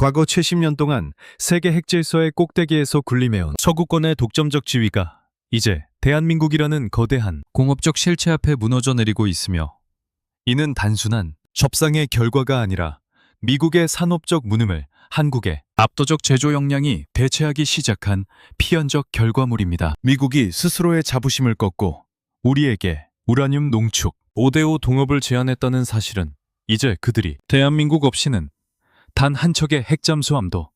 과거 70년 동안 세계 핵질서의 꼭대기에서 군림해온 서구권의 독점적 지위가 이제 대한민국이라는 거대한 공업적 실체 앞에 무너져 내리고 있으며, 이는 단순한 협상의 결과가 아니라 미국의 산업적 무능을 한국의 압도적 제조 역량이 대체하기 시작한 필연적 결과물입니다. 미국이 스스로의 자부심을 꺾고 우리에게 우라늄 농축 5대5 동업을 제안했다는 사실은 이제 그들이 대한민국 없이는 단 한 척의 핵잠수함도,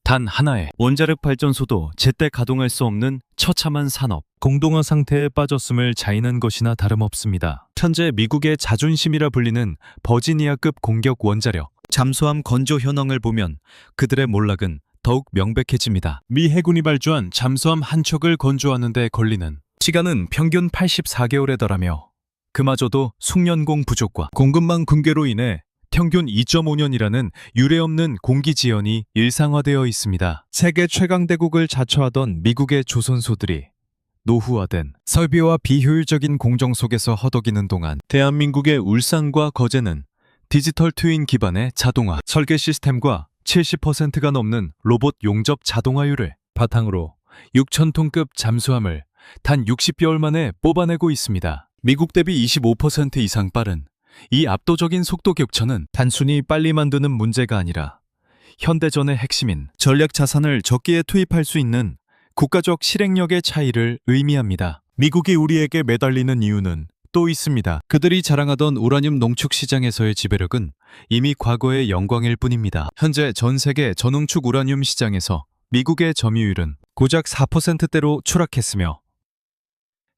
단 하나의 원자력 발전소도 제때 가동할 수 없는 처참한 산업 공동화 상태에 빠졌음을 자인한 것이나 다름없습니다. 현재 미국의 자존심이라 불리는 버지니아급 공격 원자력 잠수함 건조 현황을 보면 그들의 몰락은 더욱 명백해집니다. 미 해군이 발주한 잠수함 한 척을 건조하는 데 걸리는 시간은 평균 84개월에 달하며, 그마저도 숙련공 부족과 공급망 붕괴로 인해 평균 2.5년이라는 유례없는 공기 지연이 일상화되어 있습니다. 세계 최강대국을 자처하던 미국의 조선소들이 노후화된 설비와 비효율적인 공정 속에서 허덕이는 동안, 대한민국의 울산과 거제는 디지털 트윈 기반의 자동화 설계 시스템과 70%가 넘는 로봇 용접 자동화율을 바탕으로 6,000톤급 잠수함을 단 60개월 만에 뽑아내고 있습니다. 미국 대비 25% 이상 빠른 이 압도적인 속도 격차는 단순히 빨리 만드는 문제가 아니라 현대전의 핵심인 전략 자산을 적기에 투입할 수 있는 국가적 실행력의 차이를 의미합니다. 미국이 우리에게 매달리는 이유는 또 있습니다. 그들이 자랑하던 우라늄 농축 시장에서의 지배력은 이미 과거의 영광일 뿐입니다. 현재 전 세계 전농축 우라늄 시장에서 미국의 점유율은 고작 4%대로 추락했으며,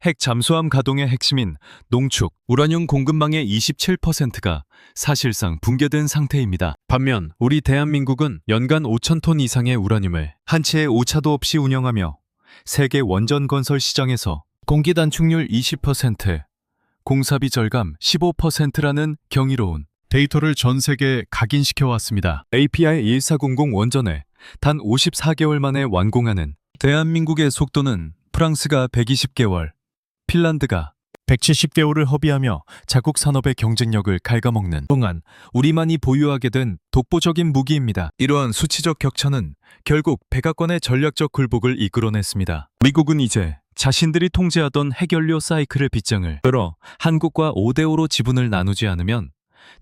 핵 잠수함 가동의 핵심인 농축 우라늄 공급망의 27%가 사실상 붕괴된 상태입니다. 반면 우리 대한민국은 연간 5,000톤 이상의 우라늄을 한 채의 오차도 없이 운영하며 세계 원전 건설 시장에서 공기 단축률 20%, 공사비 절감 15%라는 경이로운 데이터를 전 세계에 각인시켜 왔습니다. API 1400 원전을 단 54개월 만에 완공하는 대한민국의 속도는 프랑스가 120개월, 핀란드가 170개월을 허비하며 자국 산업의 경쟁력을 갉아먹는 동안 우리만이 보유하게 된 독보적인 무기입니다. 이러한 수치적 격차는 결국 백악관의 전략적 굴복을 이끌어냈습니다. 미국은 이제 자신들이 통제하던 핵연료 사이클의 빗장을 끌어 한국과 5대5로 지분을 나누지 않으면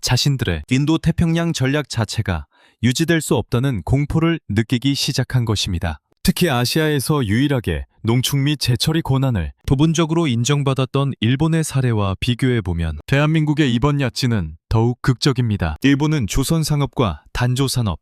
자신들의 인도 태평양 전략 자체가 유지될 수 없다는 공포를 느끼기 시작한 것입니다. 특히 아시아에서 유일하게 농축 및 제철이 권한을 부분적으로 인정받았던 일본의 사례와 비교해보면 대한민국의 이번 야치는 더욱 극적입니다. 일본은 조선상업과 단조산업,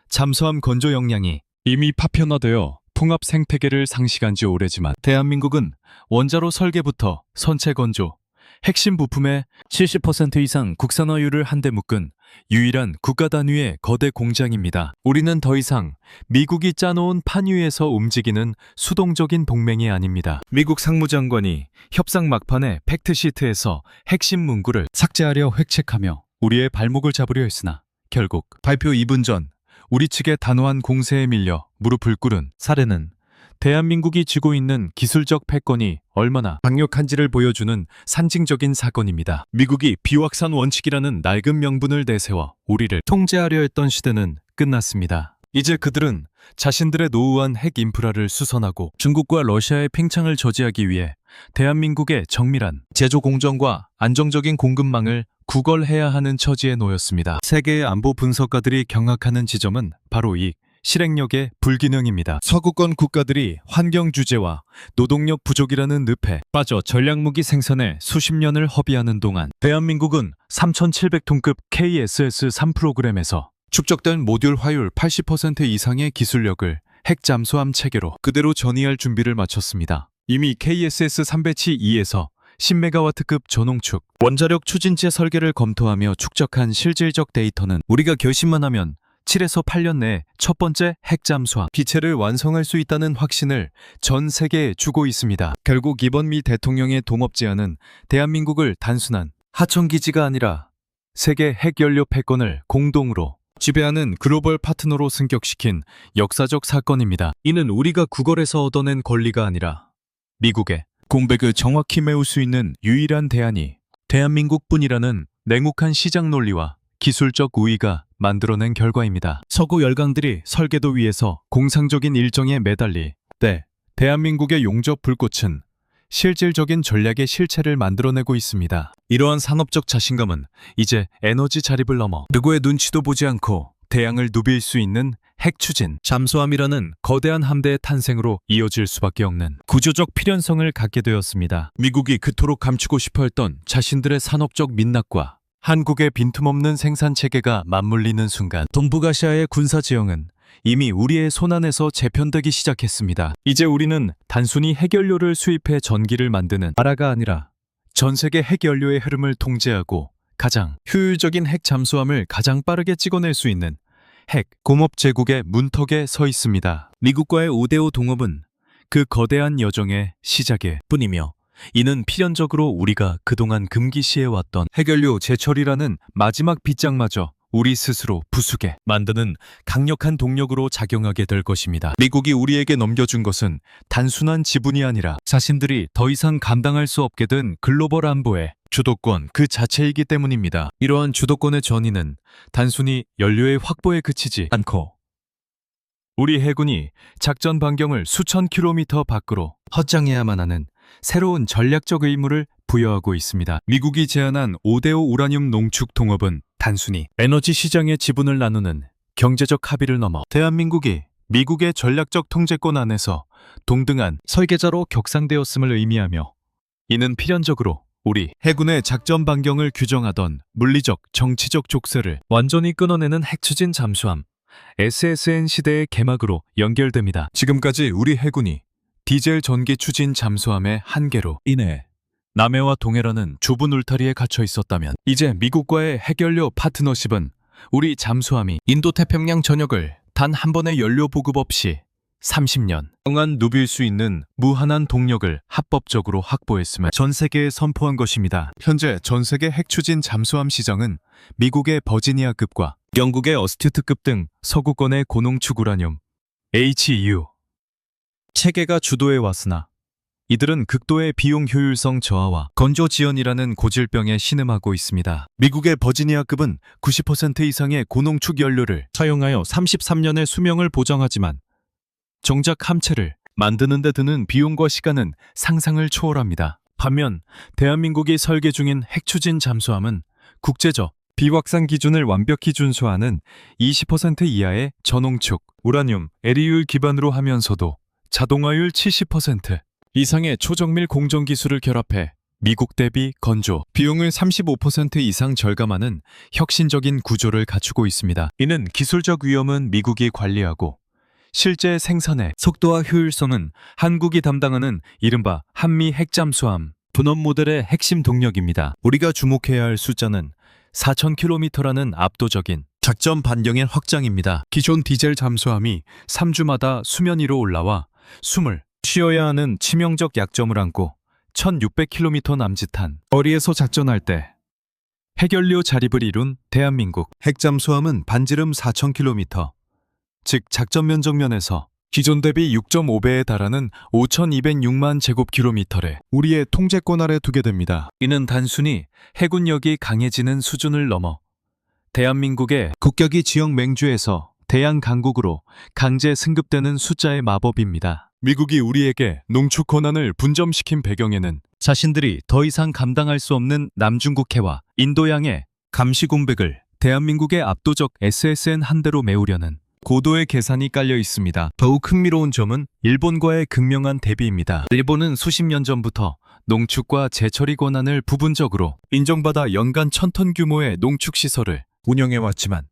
잠수함 건조 역량이 이미 파편화되어 풍압 생태계를 상식한 지 오래지만, 대한민국은 원자로 설계부터 선체 건조, 핵심 부품의 70% 이상 국산화율을 한데 묶은 유일한 국가 단위의 거대 공장입니다. 우리는 더 이상 미국이 짜놓은 판 위에서 움직이는 수동적인 동맹이 아닙니다. 미국 상무장관이 협상 막판에 팩트시트에서 핵심 문구를 삭제하려 획책하며 우리의 발목을 잡으려 했으나 결국 발표 2분 전 우리 측의 단호한 공세에 밀려 무릎을 꿇은 사례는 대한민국이 쥐고 있는 기술적 패권이 얼마나 강력한지를 보여주는 상징적인 사건입니다. 미국이 비확산 원칙이라는 낡은 명분을 내세워 우리를 통제하려 했던 시대는 끝났습니다. 이제 그들은 자신들의 노후한 핵 인프라를 수선하고 중국과 러시아의 팽창을 저지하기 위해 대한민국의 정밀한 제조 공정과 안정적인 공급망을 구걸해야 하는 처지에 놓였습니다. 세계의 안보 분석가들이 경악하는 지점은 바로 이 실행력의 불균형입니다. 서구권 국가들이 환경 규제와 노동력 부족이라는 늪에 빠져 전략무기 생산에 수십 년을 허비하는 동안, 대한민국은 3,700톤급 KSS-3 프로그램에서 축적된 모듈 화율 80% 이상의 기술력을 핵 잠수함 체계로 그대로 전이할 준비를 마쳤습니다. 이미 KSS-3 배치 2에서 10메가와트급 저농축 원자력 추진체 설계를 검토하며 축적한 실질적 데이터는 우리가 결심만 하면 7에서 8년 내 첫 번째 핵잠수함 기체를 완성할 수 있다는 확신을 전 세계에 주고 있습니다. 결국 이번 미 대통령의 동업 제안은 대한민국을 단순한 하청기지가 아니라 세계 핵연료 패권을 공동으로 지배하는 글로벌 파트너로 승격시킨 역사적 사건입니다. 이는 우리가 구걸에서 얻어낸 권리가 아니라 미국의 공백을 정확히 메울 수 있는 유일한 대안이 대한민국뿐이라는 냉혹한 시장 논리와 기술적 우위가 만들어낸 결과입니다. 서구 열강들이 설계도 위에서 공상적인 일정에 매달리 대한민국의 용접 불꽃은 실질적인 전략의 실체를 만들어내고 있습니다. 이러한 산업적 자신감은 이제 에너지 자립을 넘어 누구의 눈치도 보지 않고 대양을 누빌 수 있는 핵추진, 잠수함이라는 거대한 함대의 탄생으로 이어질 수밖에 없는 구조적 필연성을 갖게 되었습니다. 미국이 그토록 감추고 싶어 했던 자신들의 산업적 민낯과 한국의 빈틈없는 생산체계가 맞물리는 순간 동북아시아의 군사지형은 이미 우리의 손안에서 재편되기 시작했습니다. 이제 우리는 단순히 핵연료를 수입해 전기를 만드는 나라가 아니라 전 세계 핵연료의 흐름을 통제하고 가장 효율적인 핵 잠수함을 가장 빠르게 찍어낼 수 있는 핵 공업 제국의 문턱에 서 있습니다. 미국과의 5대5 동업은 그 거대한 여정의 시작일 뿐이며 이는 필연적으로 우리가 그동안 금기시해왔던 핵연료 제철이라는 마지막 빗장마저 우리 스스로 부수게 만드는 강력한 동력으로 작용하게 될 것입니다. 미국이 우리에게 넘겨준 것은 단순한 지분이 아니라 자신들이 더 이상 감당할 수 없게 된 글로벌 안보의 주도권 그 자체이기 때문입니다. 이러한 주도권의 전이는 단순히 연료의 확보에 그치지 않고 우리 해군이 작전 반경을 수천 킬로미터 밖으로 확장해야만 하는 새로운 전략적 의무를 부여하고 있습니다. 미국이 제안한 5대5 우라늄 농축 동업은 단순히 에너지 시장의 지분을 나누는 경제적 합의를 넘어 대한민국이 미국의 전략적 통제권 안에서 동등한 설계자로 격상되었음을 의미하며 이는 필연적으로 우리 해군의 작전 반경을 규정하던 물리적, 정치적 족쇄를 완전히 끊어내는 핵추진 잠수함 SSN 시대의 개막으로 연결됩니다. 지금까지 우리 해군이 디젤 전기 추진 잠수함의 한계로 인해 남해와 동해라는 좁은 울타리에 갇혀 있었다면 이제 미국과의 핵연료 파트너십은 우리 잠수함이 인도태평양 전역을 단 한 번의 연료 보급 없이 30년 동안 누빌 수 있는 무한한 동력을 합법적으로 확보했음을 전 세계에 선포한 것입니다. 현재 전 세계 핵추진 잠수함 시장은 미국의 버지니아급과 영국의 어스튜트급 등 서구권의 고농축 우라늄 HU 체계가 주도해 왔으나 이들은 극도의 비용 효율성 저하와 건조 지연이라는 고질병에 신음하고 있습니다. 미국의 버지니아급은 90% 이상의 고농축 연료를 사용하여 33년의 수명을 보장하지만 정작 함체를 만드는 데 드는 비용과 시간은 상상을 초월합니다. 반면 대한민국이 설계 중인 핵추진 잠수함은 국제적 비확산 기준을 완벽히 준수하는 20% 이하의 저농축 우라늄 에리율 기반으로 하면서도 자동화율 70% 이상의 초정밀 공정 기술을 결합해 미국 대비 건조, 비용을 35% 이상 절감하는 혁신적인 구조를 갖추고 있습니다. 이는 기술적 위험은 미국이 관리하고 실제 생산의 속도와 효율성은 한국이 담당하는 이른바 한미 핵잠수함 분업 모델의 핵심 동력입니다. 우리가 주목해야 할 숫자는 4,000km라는 압도적인 작전 반경의 확장입니다. 기존 디젤 잠수함이 3주마다 수면 위로 올라와 숨을 쉬어야 하는 치명적 약점을 안고 1,600km 남짓한 거리에서 작전할 때 핵연료 자립을 이룬 대한민국 핵잠수함은 반지름 4,000km, 즉 작전 면적 면에서 기존 대비 6.5배에 달하는 5,206만 제곱킬로미터를 우리의 통제권 아래 두게 됩니다. 이는 단순히 해군력이 강해지는 수준을 넘어 대한민국의 국격이 지역 맹주에서 대양 강국으로 강제 승급되는 숫자의 마법입니다. 미국이 우리에게 농축 권한을 분점시킨 배경에는 자신들이 더 이상 감당할 수 없는 남중국해와 인도양의 감시 공백을 대한민국의 압도적 SSN 한 대로 메우려는 고도의 계산이 깔려 있습니다. 더욱 흥미로운 점은 일본과의 극명한 대비입니다. 일본은 수십 년 전부터 농축과 재처리 권한을 부분적으로 인정받아 연간 1,000톤 규모의 농축시설을 운영해왔지만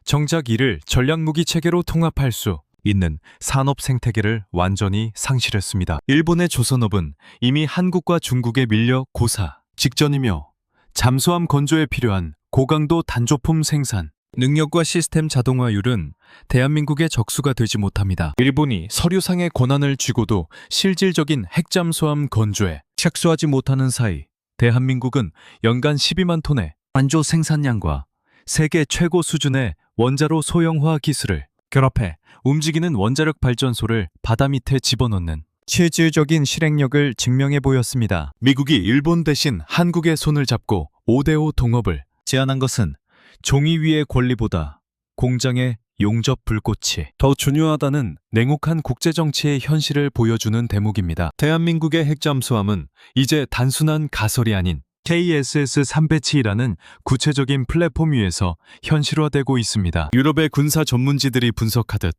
정작 이를 전략무기 체계로 통합할 수 있는 산업 생태계를 완전히 상실했습니다. 일본의 조선업은 이미 한국과 중국에 밀려 고사 직전이며 잠수함 건조에 필요한 고강도 단조품 생산 능력과 시스템 자동화율은 대한민국의 적수가 되지 못합니다. 일본이 서류상의 권한을 쥐고도 실질적인 핵잠수함 건조에 착수하지 못하는 사이 대한민국은 연간 12만 톤의 완조 생산량과 세계 최고 수준의 원자로 소형화 기술을 결합해 움직이는 원자력 발전소를 바다 밑에 집어넣는 실질적인 실행력을 증명해 보였습니다. 미국이 일본 대신 한국의 손을 잡고 5대5 동업을 제안한 것은 종이 위의 권리보다 공장의 용접 불꽃이 더 중요하다는 냉혹한 국제정치의 현실을 보여주는 대목입니다. 대한민국의 핵잠수함은 이제 단순한 가설이 아닌 KSS-3배치라는 구체적인 플랫폼 위에서 현실화되고 있습니다. 유럽의 군사 전문지들이 분석하듯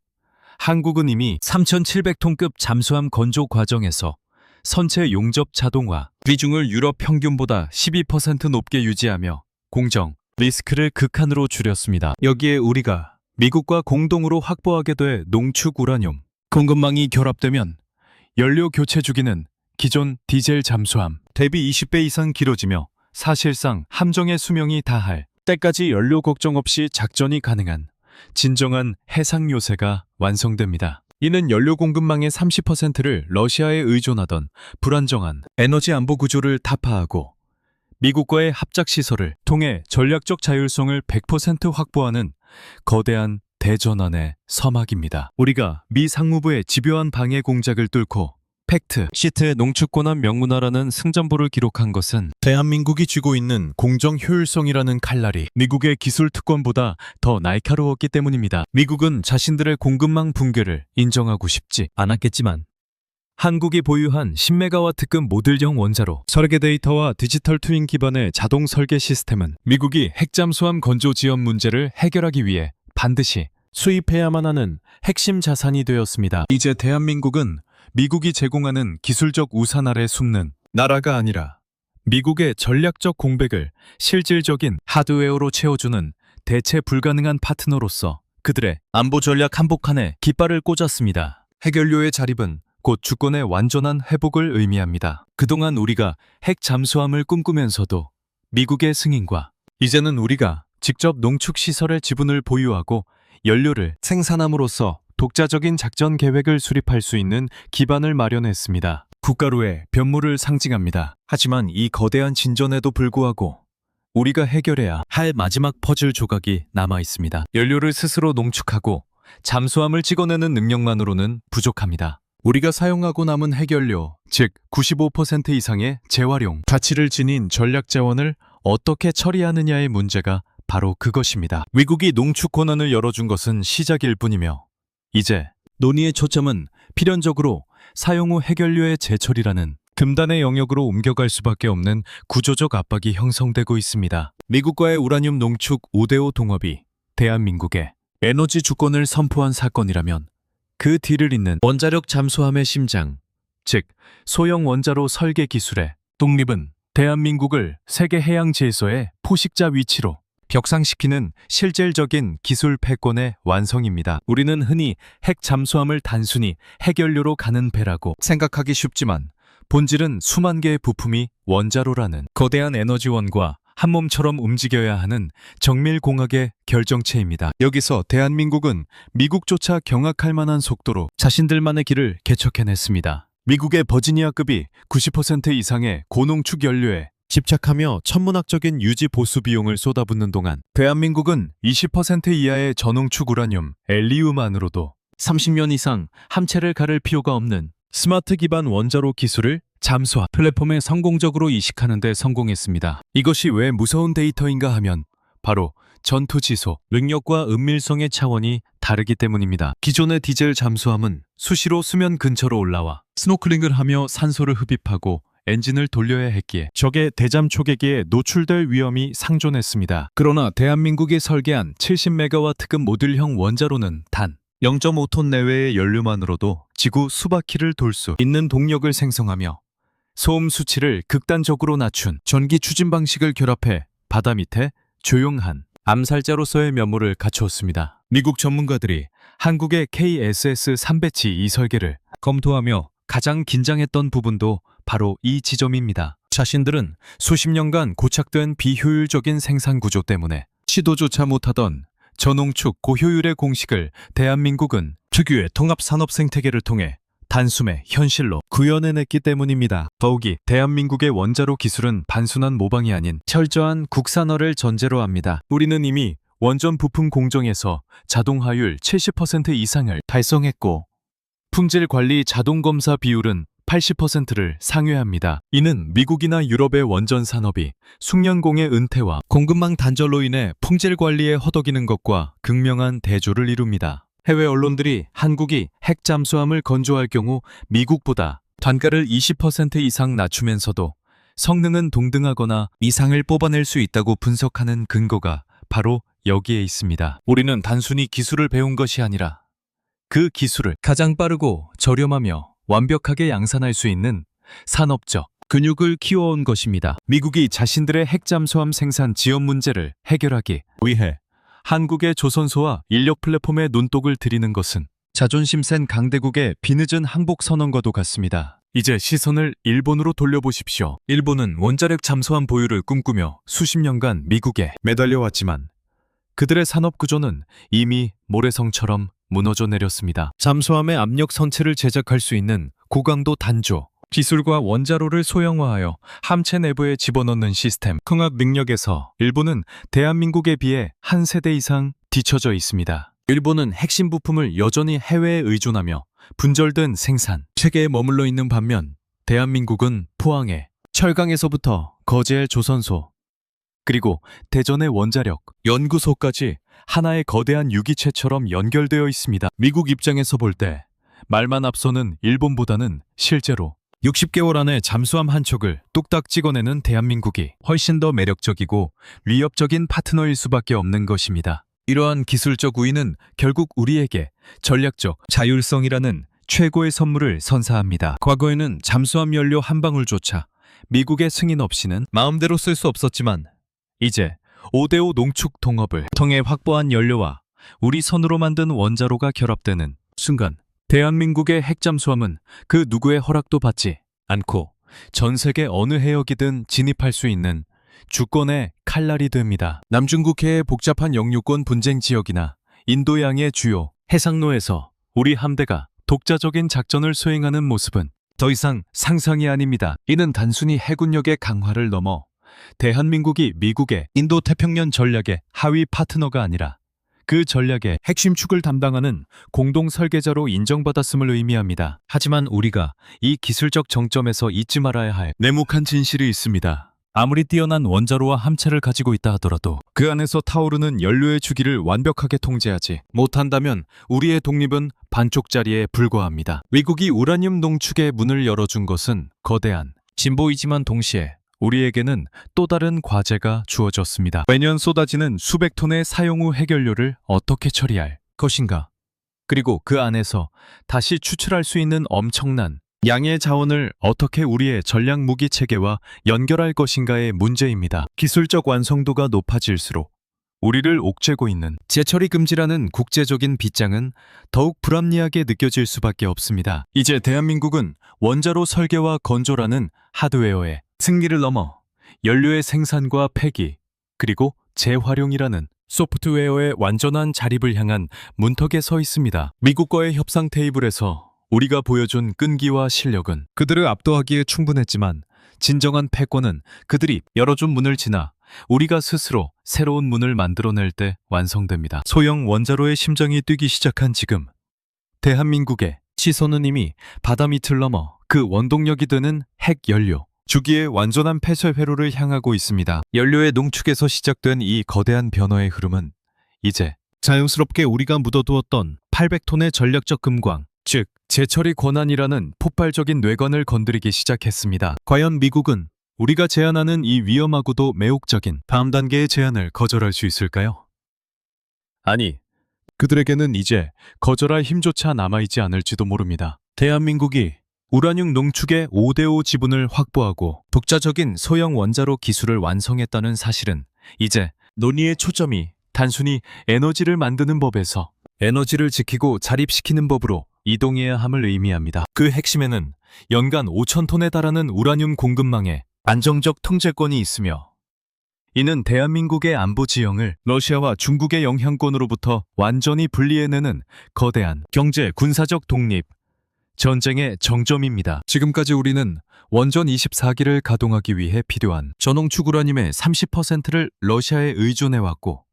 한국은 이미 3,700톤급 잠수함 건조 과정에서 선체 용접 자동화 비중을 유럽 평균보다 12% 높게 유지하며 공정, 리스크를 극한으로 줄였습니다. 여기에 우리가 미국과 공동으로 확보하게 될 농축 우라늄, 공급망이 결합되면 연료 교체 주기는 기존 디젤 잠수함 대비 20배 이상 길어지며 사실상 함정의 수명이 다할 때까지 연료 걱정 없이 작전이 가능한 진정한 해상 요새가 완성됩니다. 이는 연료 공급망의 30%를 러시아에 의존하던 불안정한 에너지 안보 구조를 타파하고 미국과의 합작 시설을 통해 전략적 자율성을 100% 확보하는 거대한 대전환의 서막입니다. 우리가 미 상무부의 집요한 방해 공작을 뚫고 팩트 시트의 농축권한 명문화라는 승전보를 기록한 것은 대한민국이 쥐고 있는 공정 효율성이라는 칼날이 미국의 기술 특권보다 더 날카로웠기 때문입니다. 미국은 자신들의 공급망 붕괴를 인정하고 싶지 않았겠지만 한국이 보유한 10메가와트급 모듈형 원자로 설계 데이터와 디지털 트윈 기반의 자동 설계 시스템은 미국이 핵잠수함 건조 지연 문제를 해결하기 위해 반드시 수입해야만 하는 핵심 자산이 되었습니다. 이제 대한민국은 미국이 제공하는 기술적 우산 아래 숨는 나라가 아니라 미국의 전략적 공백을 실질적인 하드웨어로 채워주는 대체 불가능한 파트너로서 그들의 안보 전략 한복판에 깃발을 꽂았습니다. 핵연료의 자립은 곧 주권의 완전한 회복을 의미합니다. 그동안 우리가 핵 잠수함을 꿈꾸면서도 미국의 승인과 이제는 우리가 직접 농축시설의 지분을 보유하고 연료를 생산함으로써 독자적인 작전 계획을 수립할 수 있는 기반을 마련했습니다. 국가로의 변모를 상징합니다. 하지만 이 거대한 진전에도 불구하고 우리가 해결해야 할 마지막 퍼즐 조각이 남아 있습니다. 연료를 스스로 농축하고 잠수함을 찍어내는 능력만으로는 부족합니다. 우리가 사용하고 남은 핵연료, 즉 95% 이상의 재활용 가치를 지닌 전략 자원을 어떻게 처리하느냐의 문제가 바로 그것입니다. 미국이 농축 권한을 열어준 것은 시작일 뿐이며 이제 논의의 초점은 필연적으로 사용 후 핵연료의 재처리라는 금단의 영역으로 옮겨갈 수밖에 없는 구조적 압박이 형성되고 있습니다. 미국과의 우라늄 농축 5대5 동업이 대한민국의 에너지 주권을 선포한 사건이라면 그 뒤를 잇는 원자력 잠수함의 심장, 즉 소형 원자로 설계 기술의 독립은 대한민국을 세계 해양 질서의 포식자 위치로 벽상시키는 실질적인 기술 패권의 완성입니다. 우리는 흔히 핵 잠수함을 단순히 핵연료로 가는 배라고 생각하기 쉽지만 본질은 수만 개의 부품이 원자로라는 거대한 에너지원과 한 몸처럼 움직여야 하는 정밀공학의 결정체입니다. 여기서 대한민국은 미국조차 경악할 만한 속도로 자신들만의 길을 개척해냈습니다. 미국의 버지니아급이 90% 이상의 고농축 연료에 집착하며 천문학적인 유지 보수 비용을 쏟아붓는 동안 대한민국은 20% 이하의 저농축 우라늄, 엘리움만으로도 30년 이상 함체를 가를 필요가 없는 스마트 기반 원자로 기술을 잠수함 플랫폼에 성공적으로 이식하는 데 성공했습니다. 이것이 왜 무서운 데이터인가 하면 바로 전투 지속, 능력과 은밀성의 차원이 다르기 때문입니다. 기존의 디젤 잠수함은 수시로 수면 근처로 올라와 스노클링을 하며 산소를 흡입하고 엔진을 돌려야 했기에 적의 대잠 초계기에 노출될 위험이 상존했습니다. 그러나 대한민국이 설계한 70메가와트급 모듈형 원자로는 단 0.5톤 내외의 연료만으로도 지구 수바퀴를 돌 수 있는 동력을 생성하며 소음 수치를 극단적으로 낮춘 전기 추진 방식을 결합해 바다 밑에 조용한 암살자로서의 면모를 갖추었습니다. 미국 전문가들이 한국의 KSS-3배치 이 설계를 검토하며 가장 긴장했던 부분도 바로 이 지점입니다. 자신들은 수십 년간 고착된 비효율적인 생산 구조 때문에 시도조차 못하던 저농축 고효율의 공식을 대한민국은 특유의 통합산업 생태계를 통해 단숨에 현실로 구현해냈기 때문입니다. 더욱이 대한민국의 원자로 기술은 단순한 모방이 아닌 철저한 국산화를 전제로 합니다. 우리는 이미 원전 부품 공정에서 자동화율 70% 이상을 달성했고 품질 관리 자동 검사 비율은 80%를 상회합니다. 이는 미국이나 유럽의 원전 산업이 숙련공의 은퇴와 공급망 단절로 인해 품질 관리에 허덕이는 것과 극명한 대조를 이룹니다. 해외 언론들이 한국이 핵 잠수함을 건조할 경우 미국보다 단가를 20% 이상 낮추면서도 성능은 동등하거나 이상을 뽑아낼 수 있다고 분석하는 근거가 바로 여기에 있습니다. 우리는 단순히 기술을 배운 것이 아니라 그 기술을 가장 빠르고 저렴하며 완벽하게 양산할 수 있는 산업적 근육을 키워온 것입니다. 미국이 자신들의 핵잠수함 생산 지원 문제를 해결하기 위해 한국의 조선소와 인력 플랫폼에 눈독을 들이는 것은 자존심 센 강대국의 뒤늦은 항복 선언과도 같습니다. 이제 시선을 일본으로 돌려보십시오. 일본은 원자력 잠수함 보유를 꿈꾸며 수십 년간 미국에 매달려왔지만 그들의 산업 구조는 이미 모래성처럼 무너져 내렸습니다. 잠수함의 압력 선체를 제작할 수 있는 고강도 단조, 기술과 원자로를 소형화하여 함체 내부에 집어넣는 시스템, 흥합 능력에서 일본은 대한민국에 비해 한 세대 이상 뒤처져 있습니다. 일본은 핵심 부품을 여전히 해외에 의존하며 분절된 생산, 체계에 머물러 있는 반면 대한민국은 포항에 철강에서부터 거제의 조선소, 그리고 대전의 원자력 연구소까지 하나의 거대한 유기체처럼 연결되어 있습니다. 미국 입장에서 볼 때 말만 앞서는 일본보다는 실제로 60개월 안에 잠수함 한 척을 뚝딱 찍어내는 대한민국이 훨씬 더 매력적이고 위협적인 파트너일 수밖에 없는 것입니다. 이러한 기술적 우위는 결국 우리에게 전략적 자율성이라는 최고의 선물을 선사합니다. 과거에는 잠수함 연료 한 방울조차 미국의 승인 없이는 마음대로 쓸 수 없었지만 이제 5대5 농축 동업을 통해 확보한 연료와 우리 손으로 만든 원자로가 결합되는 순간 대한민국의 핵잠수함은 그 누구의 허락도 받지 않고 전 세계 어느 해역이든 진입할 수 있는 주권의 칼날이 됩니다. 남중국해의 복잡한 영유권 분쟁 지역이나 인도양의 주요 해상로에서 우리 함대가 독자적인 작전을 수행하는 모습은 더 이상 상상이 아닙니다. 이는 단순히 해군력의 강화를 넘어 대한민국이 미국의 인도태평양 전략의 하위 파트너가 아니라 그 전략의 핵심 축을 담당하는 공동 설계자로 인정받았음을 의미합니다. 하지만 우리가 이 기술적 정점에서 잊지 말아야 할 냉혹한 진실이 있습니다. 아무리 뛰어난 원자로와 함체를 가지고 있다 하더라도 그 안에서 타오르는 연료의 주기를 완벽하게 통제하지 못한다면 우리의 독립은 반쪽짜리에 불과합니다. 미국이 우라늄 농축의 문을 열어준 것은 거대한 진보이지만 동시에 우리에게는 또 다른 과제가 주어졌습니다. 매년 쏟아지는 수백 톤의 사용 후 해결료를 어떻게 처리할 것인가? 그리고 그 안에서 다시 추출할 수 있는 엄청난 양의 자원을 어떻게 우리의 전략 무기 체계와 연결할 것인가의 문제입니다. 기술적 완성도가 높아질수록 우리를 옥죄고 있는 재처리 금지라는 국제적인 빗장은 더욱 불합리하게 느껴질 수밖에 없습니다. 이제 대한민국은 원자로 설계와 건조라는 하드웨어의 승리를 넘어 연료의 생산과 폐기, 그리고 재활용이라는 소프트웨어의 완전한 자립을 향한 문턱에 서 있습니다. 미국과의 협상 테이블에서 우리가 보여준 끈기와 실력은 그들을 압도하기에 충분했지만 진정한 패권은 그들이 열어준 문을 지나 우리가 스스로 새로운 문을 만들어낼 때 완성됩니다. 소형 원자로의 심장이 뛰기 시작한 지금 대한민국의 시선은 이미 바다 밑을 넘어 그 원동력이 되는 핵 연료 주기의 완전한 폐쇄 회로를 향하고 있습니다. 연료의 농축에서 시작된 이 거대한 변화의 흐름은 이제 자연스럽게 우리가 묻어두었던 800톤의 전략적 금광, 즉 재처리 권한이라는 폭발적인 뇌관을 건드리기 시작했습니다. 과연 미국은 우리가 제안하는 이 위험하고도 매혹적인 다음 단계의 제안을 거절할 수 있을까요? 아니, 그들에게는 이제 거절할 힘조차 남아있지 않을지도 모릅니다. 대한민국이 우라늄 농축의 5대5 지분을 확보하고 독자적인 소형 원자로 기술을 완성했다는 사실은 이제 논의의 초점이 단순히 에너지를 만드는 법에서 에너지를 지키고 자립시키는 법으로 이동해야 함을 의미합니다. 그 핵심에는 연간 5,000톤에 달하는 우라늄 공급망의 안정적 통제권이 있으며 이는 대한민국의 안보 지형을 러시아와 중국의 영향권으로부터 완전히 분리해내는 거대한 경제 군사적 독립, 전쟁의 정점입니다. 지금까지 우리는 원전 24기를 가동하기 위해 필요한 전홍축 우라늄의 30%를 러시아에 의존해왔고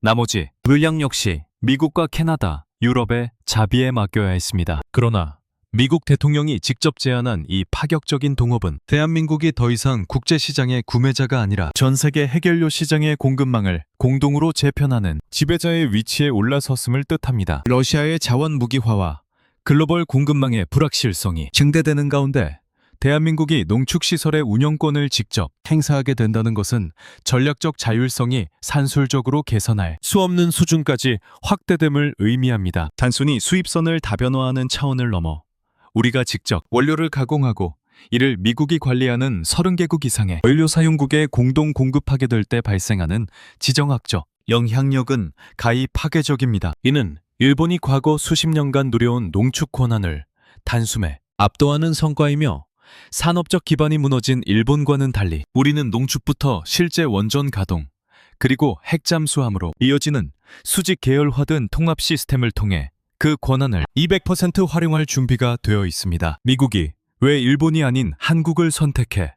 나머지 물량 역시 미국과 캐나다, 유럽의 자비에 맡겨야 했습니다. 그러나 미국 대통령이 직접 제안한 이 파격적인 동업은 대한민국이 더 이상 국제시장의 구매자가 아니라 전 세계 해결료 시장의 공급망을 공동으로 재편하는 지배자의 위치에 올라섰음을 뜻합니다. 러시아의 자원 무기화와 글로벌 공급망의 불확실성이 증대되는 가운데 대한민국이 농축시설의 운영권을 직접 행사하게 된다는 것은 전략적 자율성이 산술적으로 개선할 수 없는 수준까지 확대됨을 의미합니다. 단순히 수입선을 다변화하는 차원을 넘어 우리가 직접 원료를 가공하고 이를 미국이 관리하는 30개국 이상의 원료 사용국에 공동 공급하게 될 때 발생하는 지정학적 영향력은 가히 파괴적입니다. 이는 일본이 과거 수십 년간 누려온 농축 권한을 단숨에 압도하는 성과이며 산업적 기반이 무너진 일본과는 달리 우리는 농축부터 실제 원전 가동, 그리고 핵잠수함으로 이어지는 수직 계열화된 통합 시스템을 통해 그 권한을 200% 활용할 준비가 되어 있습니다. 미국이 왜 일본이 아닌 한국을 선택해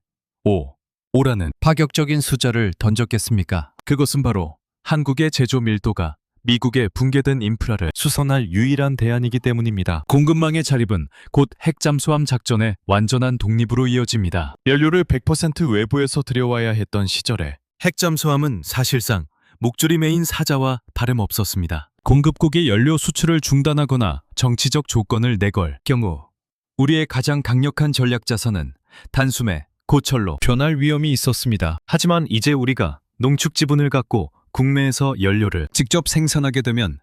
5라는 파격적인 숫자를 던졌겠습니까? 그것은 바로 한국의 제조 밀도가 미국의 붕괴된 인프라를 수선할 유일한 대안이기 때문입니다. 공급망의 자립은 곧 핵잠수함 작전의 완전한 독립으로 이어집니다. 연료를 100% 외부에서 들여와야 했던 시절에 핵잠수함은 사실상 목줄이 메인 사자와 다름없었습니다. 공급국이 연료 수출을 중단하거나 정치적 조건을 내걸 경우 우리의 가장 강력한 전략 자산은 단숨에 고철로 변할 위험이 있었습니다. 하지만 이제 우리가 농축 지분을 갖고 국내에서 연료를 직접 생산하게 되면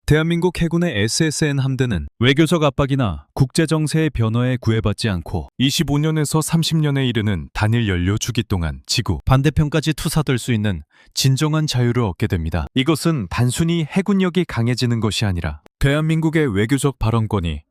대한민국 해군의 SSN 함대는 외교적 압박이나 국제정세의 변화에 구애받지 않고 25년에서 30년에 이르는 단일 연료 주기 동안 지구 반대편까지 투사될 수 있는 진정한 자유를 얻게 됩니다. 이것은 단순히 해군력이 강해지는 것이 아니라 대한민국의 외교적 발언권이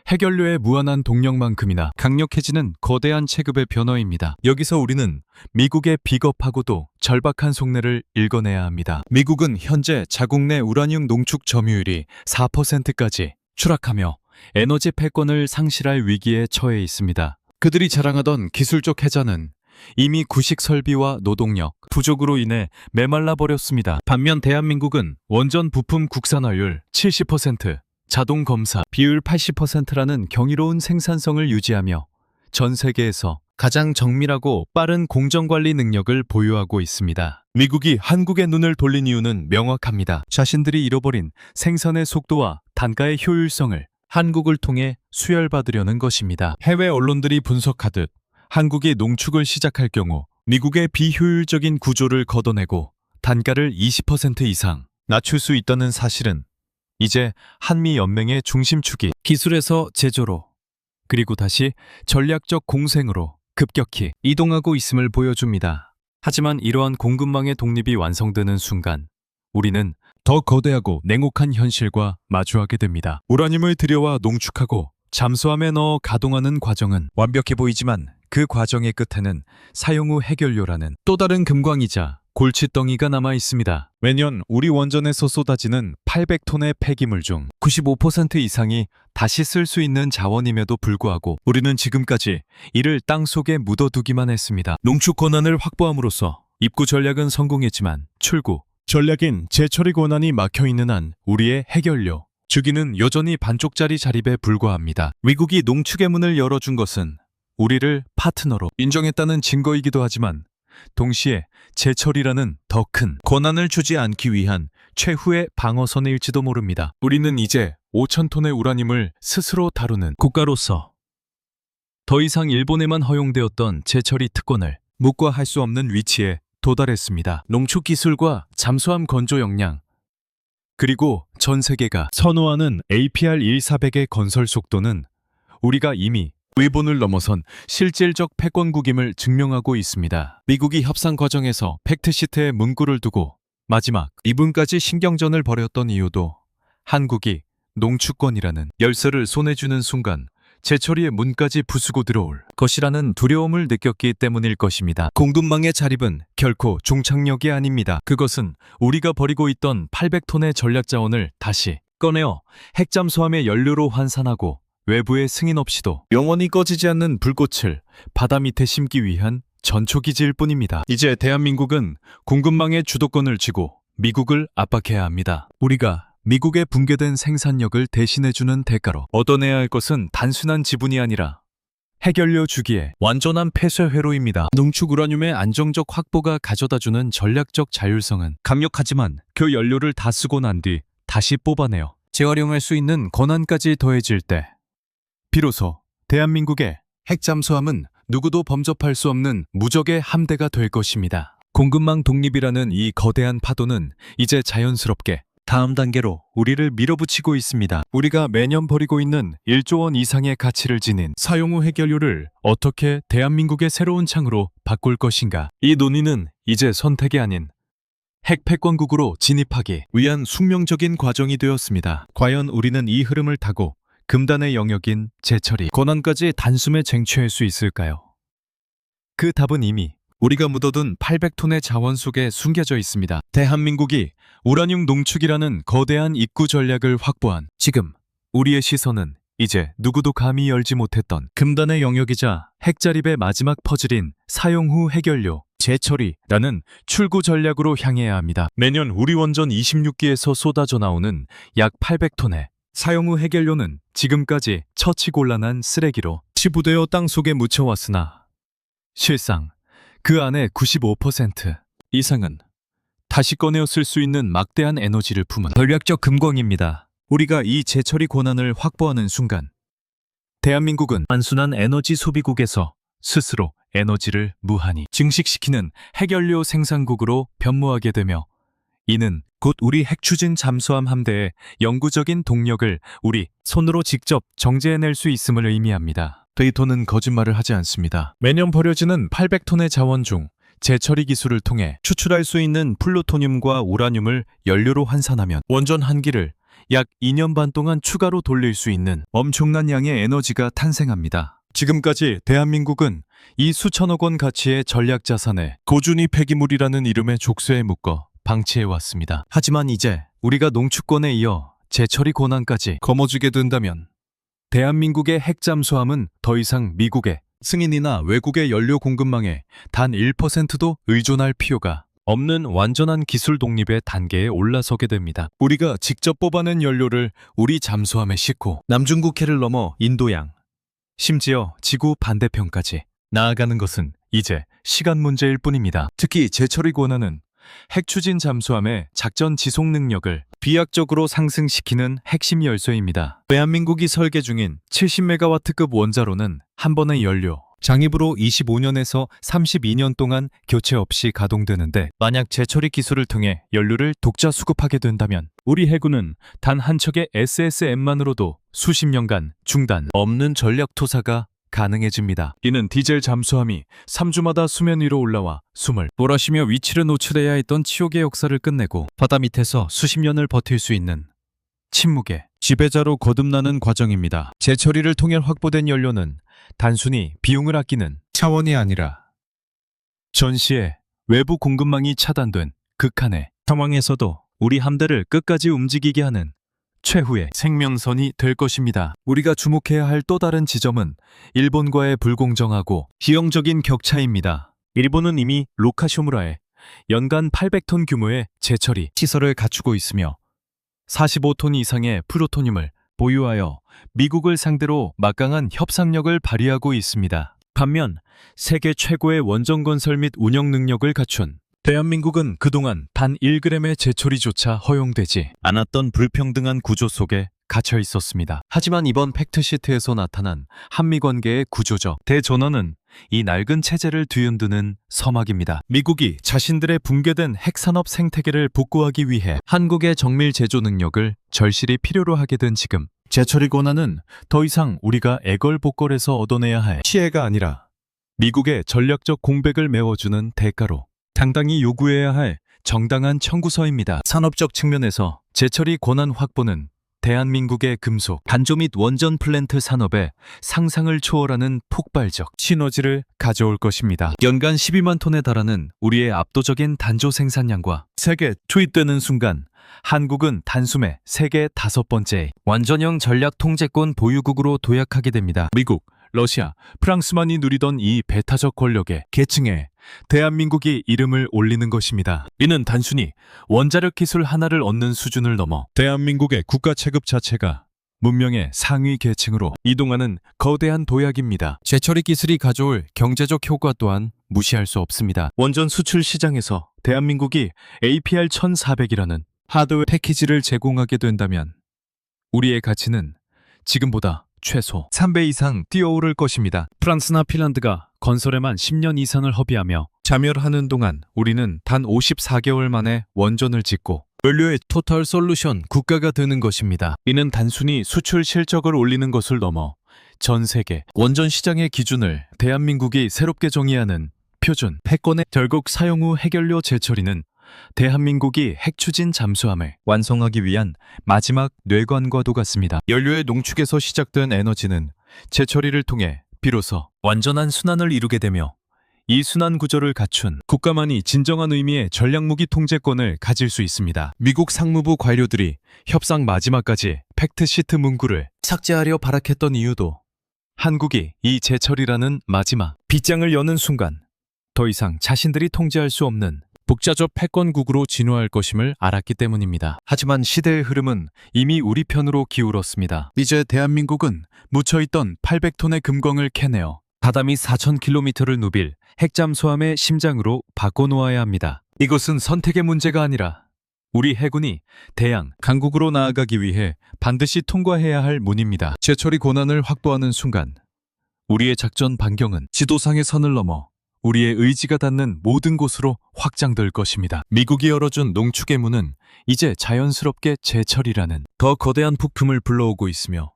핵연료의 무한한 동력만큼이나 강력해지는 거대한 체급의 변화입니다. 여기서 우리는 미국의 비겁하고도 절박한 속내를 읽어내야 합니다. 미국은 현재 자국 내 우라늄 농축 점유율이 4%까지 추락하며 에너지 패권을 상실할 위기에 처해 있습니다. 그들이 자랑하던 기술적 해자는 이미 구식 설비와 노동력 부족으로 인해 메말라 버렸습니다. 반면 대한민국은 원전 부품 국산화율 70%, 자동 검사 비율 80%라는 경이로운 생산성을 유지하며 전 세계에서 가장 정밀하고 빠른 공정관리 능력을 보유하고 있습니다. 미국이 한국의 눈을 돌린 이유는 명확합니다. 자신들이 잃어버린 생산의 속도와 단가의 효율성을 한국을 통해 수혈받으려는 것입니다. 해외 언론들이 분석하듯 한국이 농축을 시작할 경우 미국의 비효율적인 구조를 걷어내고 단가를 20% 이상 낮출 수 있다는 사실은 이제 한미연맹의 중심축이 기술에서 제조로 그리고 다시 전략적 공생으로 급격히 이동하고 있음을 보여줍니다. 하지만 이러한 공급망의 독립이 완성되는 순간 우리는 더 거대하고 냉혹한 현실과 마주하게 됩니다. 우라늄을 들여와 농축하고 잠수함에 넣어 가동하는 과정은 완벽해 보이지만 그 과정의 끝에는 사용 후 핵연료라는 또 다른 금광이자 골칫덩이가 남아 있습니다. 매년 우리 원전에서 쏟아지는 800톤의 폐기물 중 95% 이상이 다시 쓸 수 있는 자원임에도 불구하고 우리는 지금까지 이를 땅속에 묻어두기만 했습니다. 농축 권한을 확보함으로써 입구 전략은 성공했지만 출구 전략인 재처리 권한이 막혀있는 한 우리의 핵연료 주기는 여전히 반쪽짜리 자립에 불과합니다. 미국이 농축의 문을 열어준 것은 우리를 파트너로 인정했다는 증거이기도 하지만 동시에 재처리라는 더 큰 권한을 주지 않기 위한 최후의 방어선일지도 모릅니다. 우리는 이제 5,000톤의 우라늄을 스스로 다루는 국가로서 더 이상 일본에만 허용되었던 재처리 특권을 묵과할 수 없는 위치에 도달했습니다. 농축 기술과 잠수함 건조 역량 그리고 전 세계가 선호하는 APR-1400의 건설 속도는 우리가 이미 일본을 넘어선 실질적 패권국임을 증명하고 있습니다. 미국이 협상 과정에서 팩트시트에 문구를 두고 마지막 2분까지 신경전을 벌였던 이유도 한국이 농축권이라는 열쇠를 손에 쥐는 순간 재처리의 문까지 부수고 들어올 것이라는 두려움을 느꼈기 때문일 것입니다. 공급망의 자립은 결코 종착역이 아닙니다. 그것은 우리가 버리고 있던 800톤의 전략자원을 다시 꺼내어 핵잠수함의 연료로 환산하고 외부의 승인 없이도 영원히 꺼지지 않는 불꽃을 바다 밑에 심기 위한 전초기지일 뿐입니다. 이제 대한민국은 공급망의 주도권을 쥐고 미국을 압박해야 합니다. 우리가 미국의 붕괴된 생산력을 대신해주는 대가로 얻어내야 할 것은 단순한 지분이 아니라 해결료 주기의 완전한 폐쇄회로입니다. 농축 우라늄의 안정적 확보가 가져다주는 전략적 자율성은 강력하지만 그 연료를 다 쓰고 난 뒤 다시 뽑아내어 재활용할 수 있는 권한까지 더해질 때 비로소 대한민국의 핵 잠수함은 누구도 범접할 수 없는 무적의 함대가 될 것입니다. 공급망 독립이라는 이 거대한 파도는 이제 자연스럽게 다음 단계로 우리를 밀어붙이고 있습니다. 우리가 매년 벌이고 있는 1조 원 이상의 가치를 지닌 사용 후 해결료를 어떻게 대한민국의 새로운 창으로 바꿀 것인가? 이 논의는 이제 선택이 아닌 핵 패권국으로 진입하기 위한 숙명적인 과정이 되었습니다. 과연 우리는 이 흐름을 타고 금단의 영역인 재처리, 권한까지 단숨에 쟁취할 수 있을까요? 그 답은 이미 우리가 묻어둔 800톤의 자원 속에 숨겨져 있습니다. 대한민국이 우라늄 농축이라는 거대한 입구 전략을 확보한 지금 우리의 시선은 이제 누구도 감히 열지 못했던 금단의 영역이자 핵자립의 마지막 퍼즐인 사용 후 해결료, 재처리라는 출구 전략으로 향해야 합니다. 매년 우리 원전 26기에서 쏟아져 나오는 약 800톤의 사용 후 해결료는 지금까지 처치곤란한 쓰레기로 치부되어 땅속에 묻혀왔으나 실상 그 안에 95% 이상은 다시 꺼내어 쓸 수 있는 막대한 에너지를 품은 전략적 금광입니다. 우리가 이 재처리 권한을 확보하는 순간 대한민국은 단순한 에너지 소비국에서 스스로 에너지를 무한히 증식시키는 해결료 생산국으로 변모하게 되며 이는 곧 우리 핵추진 잠수함 함대의 영구적인 동력을 우리 손으로 직접 정제해낼 수 있음을 의미합니다. 데이터는 거짓말을 하지 않습니다. 매년 버려지는 800톤의 자원 중 재처리 기술을 통해 추출할 수 있는 플루토늄과 우라늄을 연료로 환산하면 원전 한 기를 약 2년 반 동안 추가로 돌릴 수 있는 엄청난 양의 에너지가 탄생합니다. 지금까지 대한민국은 이 수천억 원 가치의 전략 자산에 고준위 폐기물이라는 이름의 족쇄에 묶어 방치해왔습니다. 하지만 이제 우리가 농축권에 이어 재처리 권한까지 거머쥐게 된다면 대한민국의 핵 잠수함은 더 이상 미국의 승인이나 외국의 연료 공급망에 단 1%도 의존할 필요가 없는 완전한 기술 독립의 단계에 올라서게 됩니다. 우리가 직접 뽑아낸 연료를 우리 잠수함에 싣고 남중국해를 넘어 인도양, 심지어 지구 반대편까지 나아가는 것은 이제 시간 문제일 뿐입니다. 특히 재처리 권한은 핵 추진 잠수함의 작전 지속 능력을 비약적으로 상승시키는 핵심 열쇠입니다. 대한민국이 설계 중인 70메가와트급 원자로는 한 번의 연료, 장입으로 25년에서 32년 동안 교체 없이 가동되는데 만약 재처리 기술을 통해 연료를 독자 수급하게 된다면 우리 해군은 단 한 척의 SSM만으로도 수십 년간 중단 없는 전력 투사가 가능해집니다. 이는 디젤 잠수함이 3주마다 수면 위로 올라와 숨을 몰아쉬며 위치를 노출해야 했던 치욕의 역사를 끝내고 바다 밑에서 수십 년을 버틸 수 있는 침묵의 지배자로 거듭나는 과정입니다. 재처리를 통해 확보된 연료는 단순히 비용을 아끼는 차원이 아니라 전시에 외부 공급망이 차단된 극한의 상황에서도 우리 함대를 끝까지 움직이게 하는 최후의 생명선이 될 것입니다. 우리가 주목해야 할 또 다른 지점은 일본과의 불공정하고 기형적인 격차입니다. 일본은 이미 로카쇼무라에 연간 800톤 규모의 재처리 시설을 갖추고 있으며 45톤 이상의 플루토늄을 보유하여 미국을 상대로 막강한 협상력을 발휘하고 있습니다. 반면 세계 최고의 원전 건설 및 운영 능력을 갖춘 대한민국은 그동안 단 1g의 재처리조차 허용되지 않았던 불평등한 구조 속에 갇혀 있었습니다. 하지만 이번 팩트시트에서 나타난 한미 관계의 구조적 대전환은 이 낡은 체제를 뒤흔드는 서막입니다. 미국이 자신들의 붕괴된 핵산업 생태계를 복구하기 위해 한국의 정밀 제조 능력을 절실히 필요로 하게 된 지금 재처리 권한은 더 이상 우리가 애걸복걸해서 얻어내야 할 시혜가 아니라 미국의 전략적 공백을 메워주는 대가로 당당히 요구해야 할 정당한 청구서입니다. 산업적 측면에서 재처리 권한 확보는 대한민국의 금속, 단조 및 원전 플랜트 산업의 상상을 초월하는 폭발적 시너지를 가져올 것입니다. 연간 12만 톤에 달하는 우리의 압도적인 단조 생산량과 세계 투입되는 순간 한국은 단숨에 세계 5번째 완전형 전략 통제권 보유국으로 도약하게 됩니다. 미국, 러시아, 프랑스만이 누리던 이 배타적 권력의 계층에 대한민국이 이름을 올리는 것입니다. 이는 단순히 원자력 기술 하나를 얻는 수준을 넘어 대한민국의 국가 체급 자체가 문명의 상위 계층으로 이동하는 거대한 도약입니다. 제철이 기술이 가져올 경제적 효과 또한 무시할 수 없습니다. 원전 수출 시장에서 대한민국이 APR 1400이라는 하드웨어 패키지를 제공하게 된다면 우리의 가치는 지금보다 최소 3배 이상 뛰어오를 것입니다. 프랑스나 핀란드가 건설에만 10년 이상을 허비하며 자멸하는 동안 우리는 단 54개월 만에 원전을 짓고 연료의 토탈 솔루션 국가가 되는 것입니다. 이는 단순히 수출 실적을 올리는 것을 넘어 전 세계 원전 시장의 기준을 대한민국이 새롭게 정의하는 표준 패권의 결국 사용 후 해결료 재처리는 대한민국이 핵추진 잠수함을 완성하기 위한 마지막 뇌관과도 같습니다. 연료의 농축에서 시작된 에너지는 재처리를 통해 비로소 완전한 순환을 이루게 되며 이 순환 구조를 갖춘 국가만이 진정한 의미의 전략무기 통제권을 가질 수 있습니다. 미국 상무부 관료들이 협상 마지막까지 팩트시트 문구를 삭제하려 발악했던 이유도 한국이 이 재처리라는 마지막 빗장을 여는 순간 더 이상 자신들이 통제할 수 없는 독자적 패권국으로 진화할 것임을 알았기 때문입니다. 하지만 시대의 흐름은 이미 우리 편으로 기울었습니다. 이제 대한민국은 묻혀있던 800톤의 금광을 캐내어 다다미 4,000km를 누빌 핵잠수함의 심장으로 바꿔놓아야 합니다. 이것은 선택의 문제가 아니라 우리 해군이 대양, 강국으로 나아가기 위해 반드시 통과해야 할 문입니다. 재처리 권한을 확보하는 순간 우리의 작전 반경은 지도상의 선을 넘어 우리의 의지가 닿는 모든 곳으로 확장될 것입니다. 미국이 열어준 농축의 문은 이제 자연스럽게 재처리라는 더 거대한 폭풍을 불러오고 있으며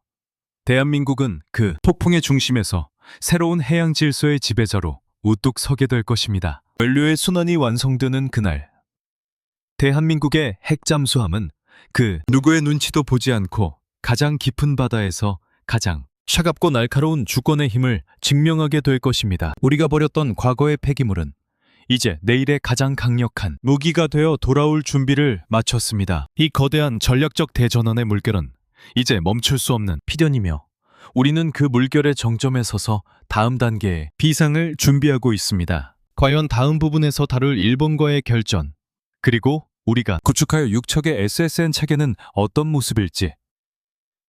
대한민국은 그 폭풍의 중심에서 새로운 해양 질서의 지배자로 우뚝 서게 될 것입니다. 연료의 순환이 완성되는 그날 대한민국의 핵잠수함은 그 누구의 눈치도 보지 않고 가장 깊은 바다에서 가장 차갑고 날카로운 주권의 힘을 증명하게 될 것입니다. 우리가 버렸던 과거의 폐기물은 이제 내일의 가장 강력한 무기가 되어 돌아올 준비를 마쳤습니다. 이 거대한 전략적 대전환의 물결은 이제 멈출 수 없는 필연이며 우리는 그 물결의 정점에 서서 다음 단계의 비상을 준비하고 있습니다. 과연 다음 부분에서 다룰 일본과의 결전, 그리고 우리가 구축하여 6척의 SSN 체계는 어떤 모습일지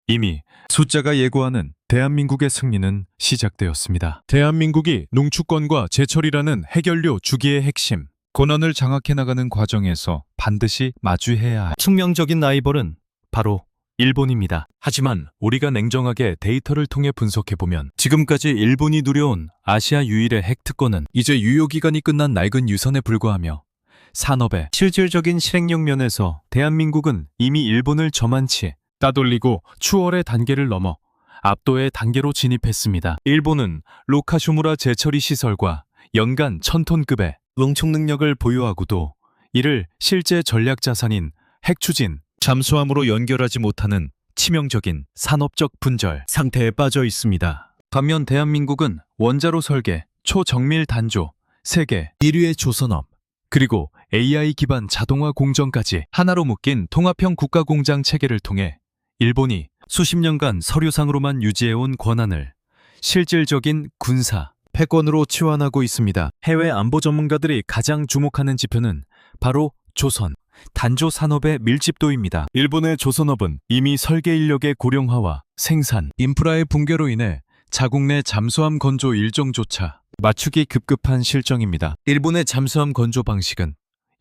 이미 숫자가 예고하는 대한민국의 승리는 시작되었습니다. 대한민국이 농축권과 재처리라는 해결료 주기의 핵심, 권한을 장악해 나가는 과정에서 반드시 마주해야 할 숙명적인 라이벌은 바로 일본입니다. 하지만 우리가 냉정하게 데이터를 통해 분석해보면 지금까지 일본이 누려온 아시아 유일의 핵특권은 이제 유효기간이 끝난 낡은 유선에 불과하며 산업의 실질적인 실행력 면에서 대한민국은 이미 일본을 저만치 따돌리고 추월의 단계를 넘어 압도의 단계로 진입했습니다. 일본은 로카슈무라 재처리 시설과 연간 1000톤급의 농축 능력을 보유하고도 이를 실제 전략 자산인 핵추진 잠수함으로 연결하지 못하는 치명적인 산업적 분절 상태에 빠져 있습니다. 반면 대한민국은 원자로 설계, 초정밀 단조, 세계 1위의 조선업, 그리고 AI 기반 자동화 공정까지 하나로 묶인 통합형 국가공장 체계를 통해 일본이 수십 년간 서류상으로만 유지해온 권한을 실질적인 군사, 패권으로 치환하고 있습니다. 해외 안보 전문가들이 가장 주목하는 지표는 바로 조선, 단조 산업의 밀집도입니다. 일본의 조선업은 이미 설계 인력의 고령화와 생산, 인프라의 붕괴로 인해 자국 내 잠수함 건조 일정조차 맞추기 급급한 실정입니다. 일본의 잠수함 건조 방식은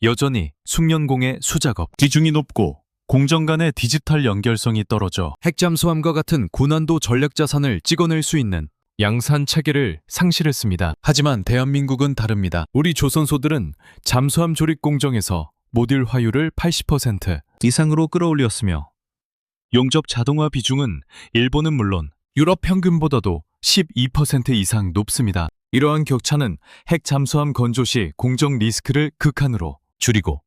여전히 숙련공의 수작업, 비중이 높고 공정 간의 디지털 연결성이 떨어져 핵잠수함과 같은 고난도 전략자산을 찍어낼 수 있는 양산 체계를 상실했습니다. 하지만 대한민국은 다릅니다. 우리 조선소들은 잠수함 조립 공정에서 모듈 화율을 80% 이상으로 끌어올렸으며 용접 자동화 비중은 일본은 물론 유럽 평균보다도 12% 이상 높습니다. 이러한 격차는 핵 잠수함 건조 시 공정 리스크를 극한으로 줄이고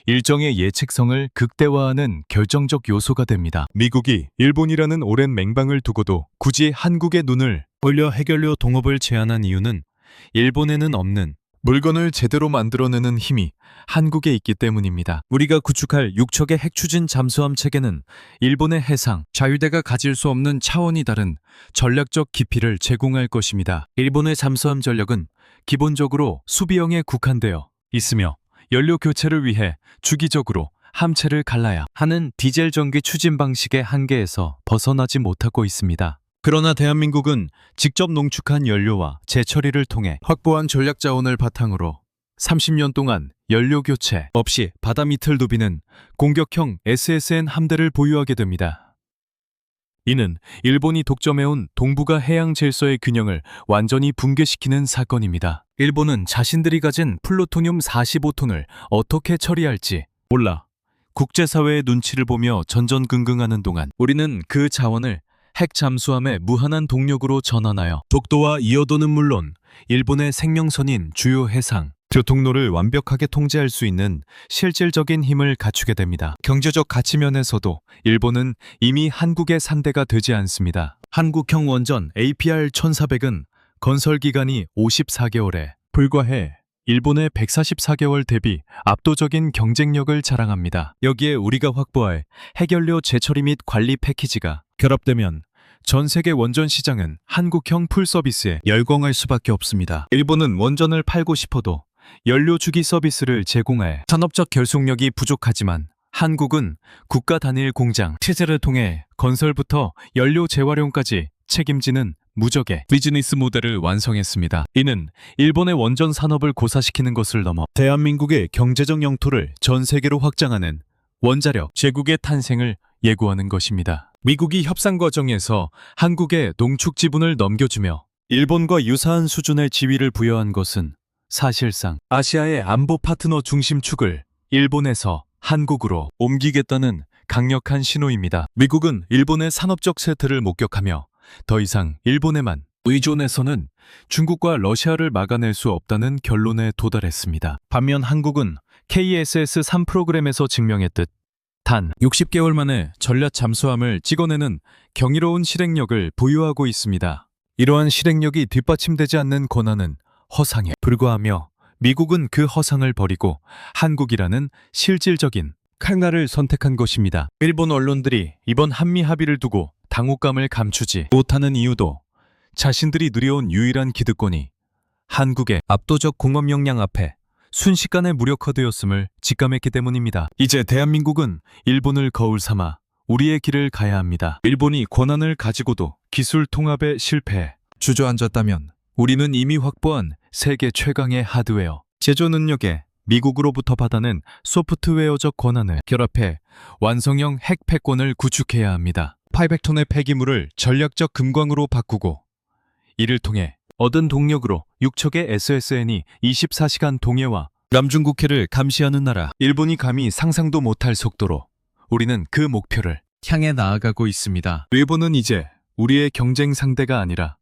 일정의 예측성을 극대화하는 결정적 요소가 됩니다. 미국이 일본이라는 오랜 맹방을 두고도 굳이 한국의 눈을 올려 해결료 동업을 제안한 이유는 일본에는 없는 물건을 제대로 만들어내는 힘이 한국에 있기 때문입니다. 우리가 구축할 6척의 핵추진 잠수함 체계는 일본의 해상, 자유대가 가질 수 없는 차원이 다른 전략적 깊이를 제공할 것입니다. 일본의 잠수함 전력은 기본적으로 수비형에 국한되어 있으며 연료 교체를 위해 주기적으로 함체를 갈라야 하는 디젤 전기 추진 방식의 한계에서 벗어나지 못하고 있습니다. 그러나 대한민국은 직접 농축한 연료와 재처리를 통해 확보한 전략 자원을 바탕으로 30년 동안 연료 교체 없이 바다 밑을 누비는 공격형 SSN 함대를 보유하게 됩니다. 이는 일본이 독점해온 동북아 해양 질서의 균형을 완전히 붕괴시키는 사건입니다. 일본은 자신들이 가진 플루토늄 45톤을 어떻게 처리할지 몰라 국제사회의 눈치를 보며 전전긍긍하는 동안 우리는 그 자원을 핵 잠수함의 무한한 동력으로 전환하여 독도와 이어도는 물론 일본의 생명선인 주요 해상, 교통로를 완벽하게 통제할 수 있는 실질적인 힘을 갖추게 됩니다. 경제적 가치면에서도 일본은 이미 한국의 상대가 되지 않습니다. 한국형 원전 APR-1400은 건설 기간이 54개월에 불과해 일본의 144개월 대비 압도적인 경쟁력을 자랑합니다. 여기에 우리가 확보할 핵연료 재처리 및 관리 패키지가 결합되면 전 세계 원전 시장은 한국형 풀서비스에 열광할 수밖에 없습니다. 일본은 원전을 팔고 싶어도 연료 주기 서비스를 제공할 산업적 결속력이 부족하지만 한국은 국가 단일 공장 체제를 통해 건설부터 연료 재활용까지 책임지는 무적의 비즈니스 모델을 완성했습니다. 이는 일본의 원전 산업을 고사시키는 것을 넘어 대한민국의 경제적 영토를 전 세계로 확장하는 원자력 제국의 탄생을 예고하는 것입니다. 미국이 협상 과정에서 한국에 농축 지분을 넘겨주며 일본과 유사한 수준의 지위를 부여한 것은 사실상 아시아의 안보 파트너 중심축을 일본에서 한국으로 옮기겠다는 강력한 신호입니다. 미국은 일본의 산업적 쇠퇴를 목격하며 더 이상 일본에만 의존해서는 중국과 러시아를 막아낼 수 없다는 결론에 도달했습니다. 반면 한국은 KSS-3 프로그램에서 증명했듯 단 60개월 만에 전략 잠수함을 찍어내는 경이로운 실행력을 보유하고 있습니다. 이러한 실행력이 뒷받침되지 않는 권한은 허상에 불과하며 미국은 그 허상을 버리고 한국이라는 실질적인 칼날을 선택한 것입니다. 일본 언론들이 이번 한미 합의를 두고 당혹감을 감추지 못하는 이유도 자신들이 누려온 유일한 기득권이 한국의 압도적 공업 역량 앞에 순식간에 무력화되었음을 직감했기 때문입니다. 이제 대한민국은 일본을 거울 삼아 우리의 길을 가야 합니다. 일본이 권한을 가지고도 기술 통합에 실패해 주저앉았다면 우리는 이미 확보한 세계 최강의 하드웨어, 제조 능력에 미국으로부터 받아낸 소프트웨어적 권한을 결합해 완성형 핵 패권을 구축해야 합니다. 800톤의 폐기물을 전략적 금광으로 바꾸고 이를 통해 얻은 동력으로 6척의 SSN이 24시간 동해와 남중국해를 감시하는 나라, 일본이 감히 상상도 못할 속도로 우리는 그 목표를 향해 나아가고 있습니다. 일본은 이제 우리의 경쟁 상대가 아니라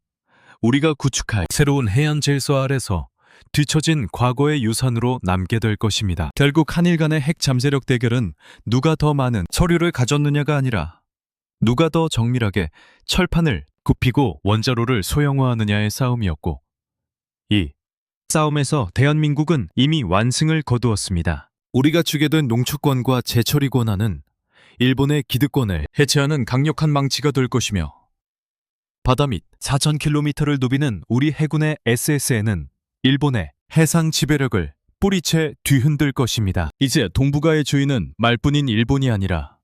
우리가 구축할 새로운 해안 질서 아래서 뒤처진 과거의 유산으로 남게 될 것입니다. 결국 한일 간의 핵 잠재력 대결은 누가 더 많은 서류를 가졌느냐가 아니라 누가 더 정밀하게 철판을 굽히고 원자로를 소형화하느냐의 싸움이었고, 이 싸움에서 대한민국은 이미 완승을 거두었습니다. 우리가 주게 된 농축권과 재처리 권한은 일본의 기득권을 해체하는 강력한 망치가 될 것이며 바다 밑 4,000km를 누비는 우리 해군의 SSN은 일본의 해상 지배력을 뿌리채 뒤흔들 것입니다. 이제 동북아의 주인은 말뿐인 일본이 아니라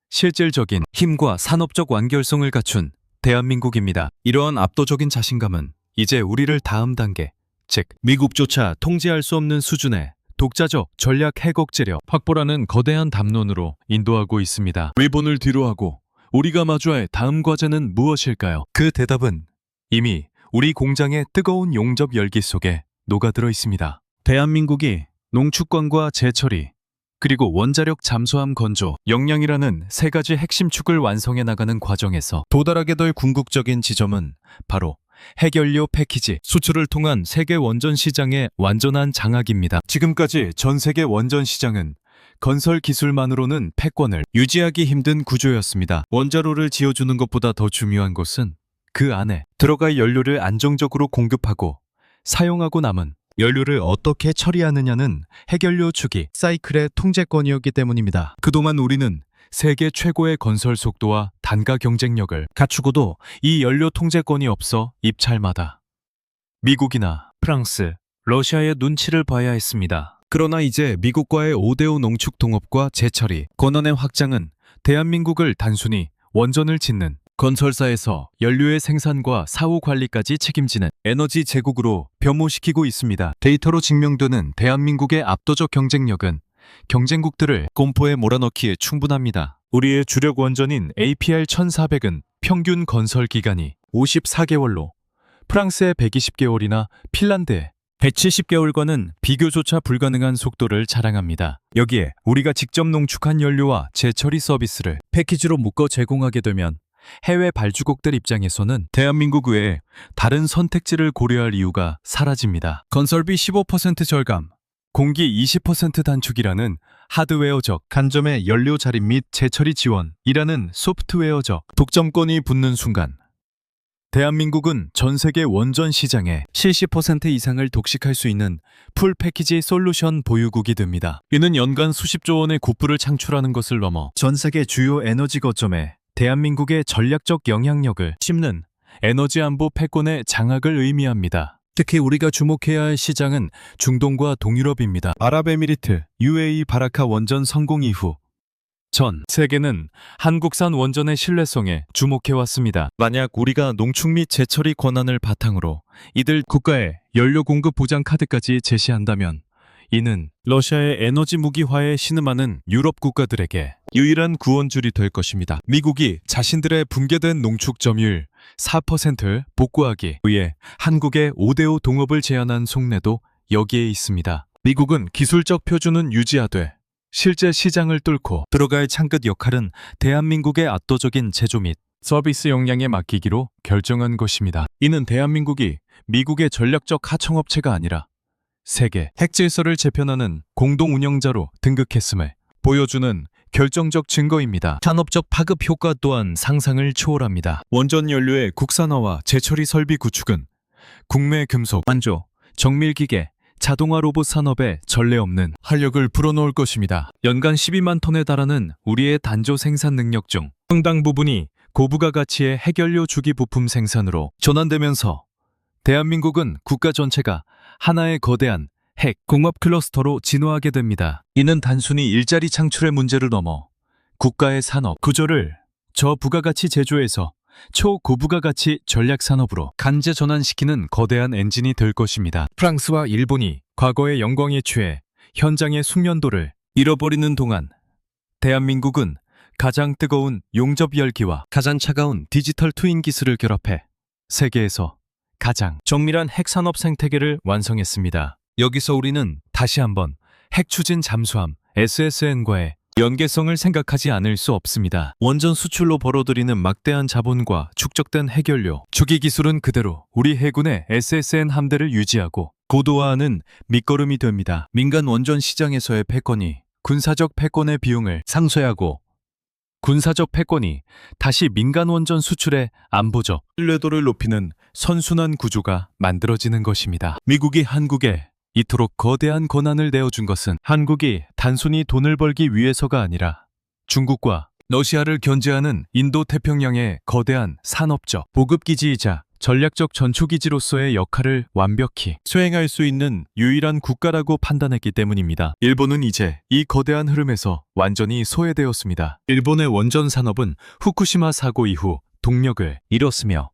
실질적인 힘과 산업적 완결성을 갖춘 대한민국입니다. 이러한 압도적인 자신감은 이제 우리를 다음 단계, 즉 미국조차 통제할 수 없는 수준의 독자적 전략 핵 억제력 확보라는 거대한 담론으로 인도하고 있습니다. 일본을 뒤로하고 우리가 마주할 다음 과제는 무엇일까요? 그 대답은 이미 우리 공장의 뜨거운 용접 열기 속에 녹아들어 있습니다. 대한민국이 농축권과 재처리, 그리고 원자력 잠수함 건조, 역량이라는 세 가지 핵심 축을 완성해 나가는 과정에서 도달하게 될 궁극적인 지점은 바로 핵연료 패키지 수출을 통한 세계 원전 시장의 완전한 장악입니다. 지금까지 전 세계 원전 시장은 건설 기술만으로는 패권을 유지하기 힘든 구조였습니다. 원자로를 지어주는 것보다 더 중요한 것은 그 안에 들어갈 연료를 안정적으로 공급하고 사용하고 남은 연료를 어떻게 처리하느냐는 핵연료 주기 사이클의 통제권이었기 때문입니다. 그동안 우리는 세계 최고의 건설 속도와 단가 경쟁력을 갖추고도 이 연료 통제권이 없어 입찰마다 미국이나 프랑스, 러시아의 눈치를 봐야 했습니다. 그러나 이제 미국과의 5대5 농축 동업과 재처리, 권한의 확장은 대한민국을 단순히 원전을 짓는 건설사에서 연료의 생산과 사후 관리까지 책임지는 에너지 제국으로 변모시키고 있습니다. 데이터로 증명되는 대한민국의 압도적 경쟁력은 경쟁국들을 꼼포에 몰아넣기에 충분합니다. 우리의 주력 원전인 APR 1400은 평균 건설 기간이 54개월로 프랑스의 120개월이나 핀란드의 170개월과는 비교조차 불가능한 속도를 자랑합니다. 여기에 우리가 직접 농축한 연료와 재처리 서비스를 패키지로 묶어 제공하게 되면 해외 발주국들 입장에서는 대한민국 외에 다른 선택지를 고려할 이유가 사라집니다. 건설비 15% 절감, 공기 20% 단축이라는 하드웨어적 간점의 연료 자립 및 재처리 지원이라는 소프트웨어적 독점권이 붙는 순간 대한민국은 전 세계 원전 시장의 70% 이상을 독식할 수 있는 풀 패키지 솔루션 보유국이 됩니다. 이는 연간 수십조 원의 고프를 창출하는 것을 넘어 전 세계 주요 에너지 거점에 대한민국의 전략적 영향력을 심는 에너지 안보 패권의 장악을 의미합니다. 특히 우리가 주목해야 할 시장은 중동과 동유럽입니다. 아랍에미리트, UAE 바라카 원전 성공 이후 전 세계는 한국산 원전의 신뢰성에 주목해왔습니다. 만약 우리가 농축 및 재처리 권한을 바탕으로 이들 국가의 연료 공급 보장 카드까지 제시한다면 이는 러시아의 에너지 무기화에 신음하는 유럽 국가들에게 유일한 구원줄이 될 것입니다. 미국이 자신들의 붕괴된 농축 점유율 4%를 복구하기 위해 한국의 5대5 동업을 제안한 속내도 여기에 있습니다. 미국은 기술적 표준은 유지하되 실제 시장을 뚫고 들어갈 창끝 역할은 대한민국의 압도적인 제조 및 서비스 역량에 맡기기로 결정한 것입니다. 이는 대한민국이 미국의 전략적 하청업체가 아니라 세계 핵질서를 재편하는 공동 운영자로 등극했음을 보여주는 결정적 증거입니다. 산업적 파급 효과 또한 상상을 초월합니다. 원전 연료의 국산화와 재처리 설비 구축은 국내 금속, 완조, 정밀기계, 자동화 로봇 산업에 전례 없는 활력을 불어넣을 것입니다. 연간 12만 톤에 달하는 우리의 단조 생산 능력 중 상당 부분이 고부가 가치의 핵연료 주기 부품 생산으로 전환되면서 대한민국은 국가 전체가 하나의 거대한 핵 공업 클러스터로 진화하게 됩니다. 이는 단순히 일자리 창출의 문제를 넘어 국가의 산업 구조를 저부가가치 제조에서 초고부가가치 전략산업으로 간제 전환시키는 거대한 엔진이 될 것입니다. 프랑스와 일본이 과거의 영광에 취해 현장의 숙련도를 잃어버리는 동안 대한민국은 가장 뜨거운 용접 열기와 가장 차가운 디지털 트윈 기술을 결합해 세계에서 가장 정밀한 핵산업 생태계를 완성했습니다. 여기서 우리는 다시 한번 핵추진 잠수함 SSN과의 연계성을 생각하지 않을 수 없습니다. 원전 수출로 벌어들이는 막대한 자본과 축적된 핵연료, 주기 기술은 그대로 우리 해군의 SSN 함대를 유지하고 고도화하는 밑거름이 됩니다. 민간 원전 시장에서의 패권이 군사적 패권의 비용을 상쇄하고 군사적 패권이 다시 민간 원전 수출의 안보적 신뢰도를 높이는 선순환 구조가 만들어지는 것입니다. 미국이 한국에 이토록 거대한 권한을 내어준 것은 한국이 단순히 돈을 벌기 위해서가 아니라 중국과 러시아를 견제하는 인도 태평양의 거대한 산업적 보급기지이자 전략적 전초기지로서의 역할을 완벽히 수행할 수 있는 유일한 국가라고 판단했기 때문입니다. 일본은 이제 이 거대한 흐름에서 완전히 소외되었습니다. 일본의 원전 산업은 후쿠시마 사고 이후 동력을 잃었으며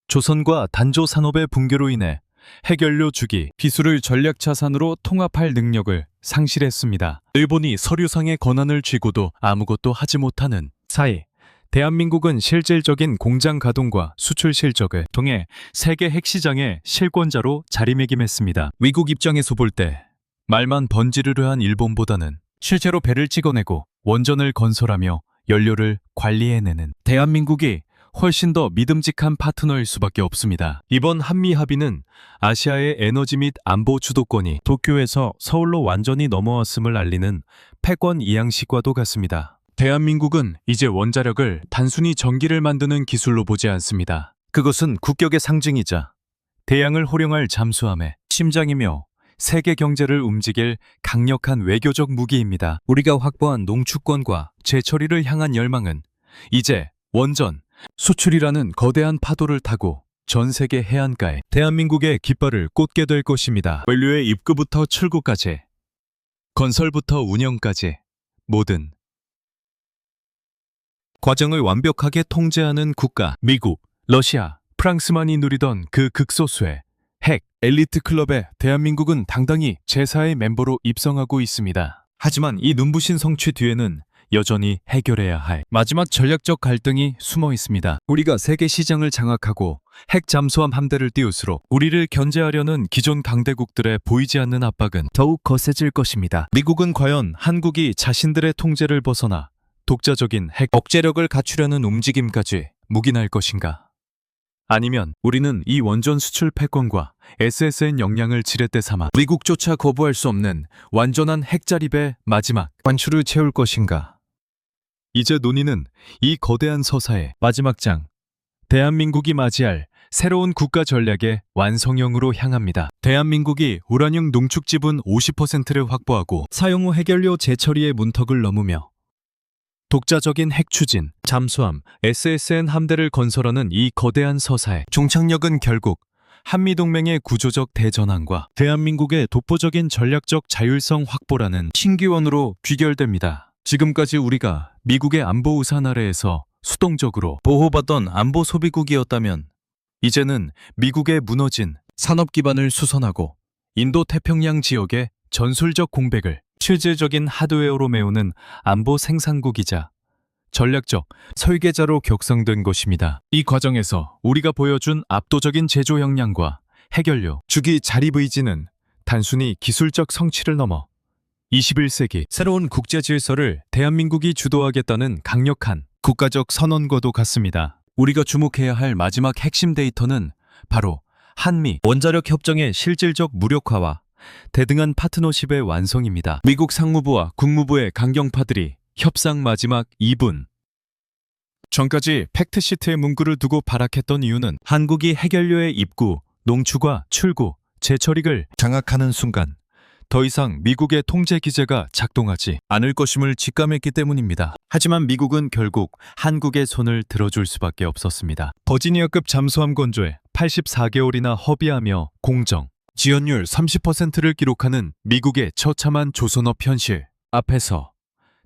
조선과 단조 산업의 붕괴로 인해 핵연료 주기 기술을 전략 자산으로 통합할 능력을 상실했습니다. 일본이 서류상의 권한을 쥐고도 아무것도 하지 못하는 사이 대한민국은 실질적인 공장 가동과 수출 실적을 통해 세계 핵시장의 실권자로 자리매김했습니다. 미국 입장에서 볼 때 말만 번지르르한 일본보다는 실제로 배를 찍어내고 원전을 건설하며 연료를 관리해내는 대한민국이 훨씬 더 믿음직한 파트너일 수밖에 없습니다. 이번 한미 합의는 아시아의 에너지 및 안보 주도권이 도쿄에서 서울로 완전히 넘어왔음을 알리는 패권 이양식과도 같습니다. 대한민국은 이제 원자력을 단순히 전기를 만드는 기술로 보지 않습니다. 그것은 국격의 상징이자 대양을 호령할 잠수함의 심장이며 세계 경제를 움직일 강력한 외교적 무기입니다. 우리가 확보한 농축권과 제철이를 향한 열망은 이제 원전, 수출이라는 거대한 파도를 타고 전 세계 해안가에 대한민국의 깃발을 꽂게 될 것입니다. 원료의 입구부터 출구까지, 건설부터 운영까지 모든 과정을 완벽하게 통제하는 국가, 미국, 러시아, 프랑스만이 누리던 그 극소수의 핵 엘리트 클럽에 대한민국은 당당히 제4의 멤버로 입성하고 있습니다. 하지만 이 눈부신 성취 뒤에는 여전히 해결해야 할 마지막 전략적 갈등이 숨어 있습니다. 우리가 세계 시장을 장악하고 핵 잠수함 함대를 띄울수록 우리를 견제하려는 기존 강대국들의 보이지 않는 압박은 더욱 거세질 것입니다. 미국은 과연 한국이 자신들의 통제를 벗어나 독자적인 핵 억제력을 갖추려는 움직임까지 묵인할 것인가? 아니면 우리는 이 원전 수출 패권과 SSN 역량을 지렛대 삼아 미국조차 거부할 수 없는 완전한 핵자립의 마지막 관추를 채울 것인가? 이제 논의는 이 거대한 서사의 마지막 장, 대한민국이 맞이할 새로운 국가 전략의 완성형으로 향합니다. 대한민국이 우라늄 농축 지분 50%를 확보하고 사용 후 해결료 재처리의 문턱을 넘으며 독자적인 핵 추진, 잠수함, SSN 함대를 건설하는 이 거대한 서사의 종착역은 결국 한미동맹의 구조적 대전환과 대한민국의 독보적인 전략적 자율성 확보라는 신기원으로 귀결됩니다. 지금까지 우리가 미국의 안보 우산 아래에서 수동적으로 보호받던 안보 소비국이었다면 이제는 미국의 무너진 산업 기반을 수선하고 인도 태평양 지역의 전술적 공백을 실질적인 하드웨어로 메우는 안보 생산국이자 전략적 설계자로 격상된 것입니다. 이 과정에서 우리가 보여준 압도적인 제조 역량과 해결료, 주기 자립 의지는 단순히 기술적 성취를 넘어 21세기 새로운 국제 질서를 대한민국이 주도하겠다는 강력한 국가적 선언과도 같습니다. 우리가 주목해야 할 마지막 핵심 데이터는 바로 한미 원자력 협정의 실질적 무력화와 대등한 파트너십의 완성입니다. 미국 상무부와 국무부의 강경파들이 협상 마지막 2분 전까지 팩트시트에 문구를 두고 발악했던 이유는 한국이 해결료의 입구, 농축과 출구, 재처리를 장악하는 순간 더 이상 미국의 통제 기제가 작동하지 않을 것임을 직감했기 때문입니다. 하지만 미국은 결국 한국의 손을 들어줄 수밖에 없었습니다. 버지니아급 잠수함 건조에 84개월이나 허비하며 공정, 지연율 30%를 기록하는 미국의 처참한 조선업 현실 앞에서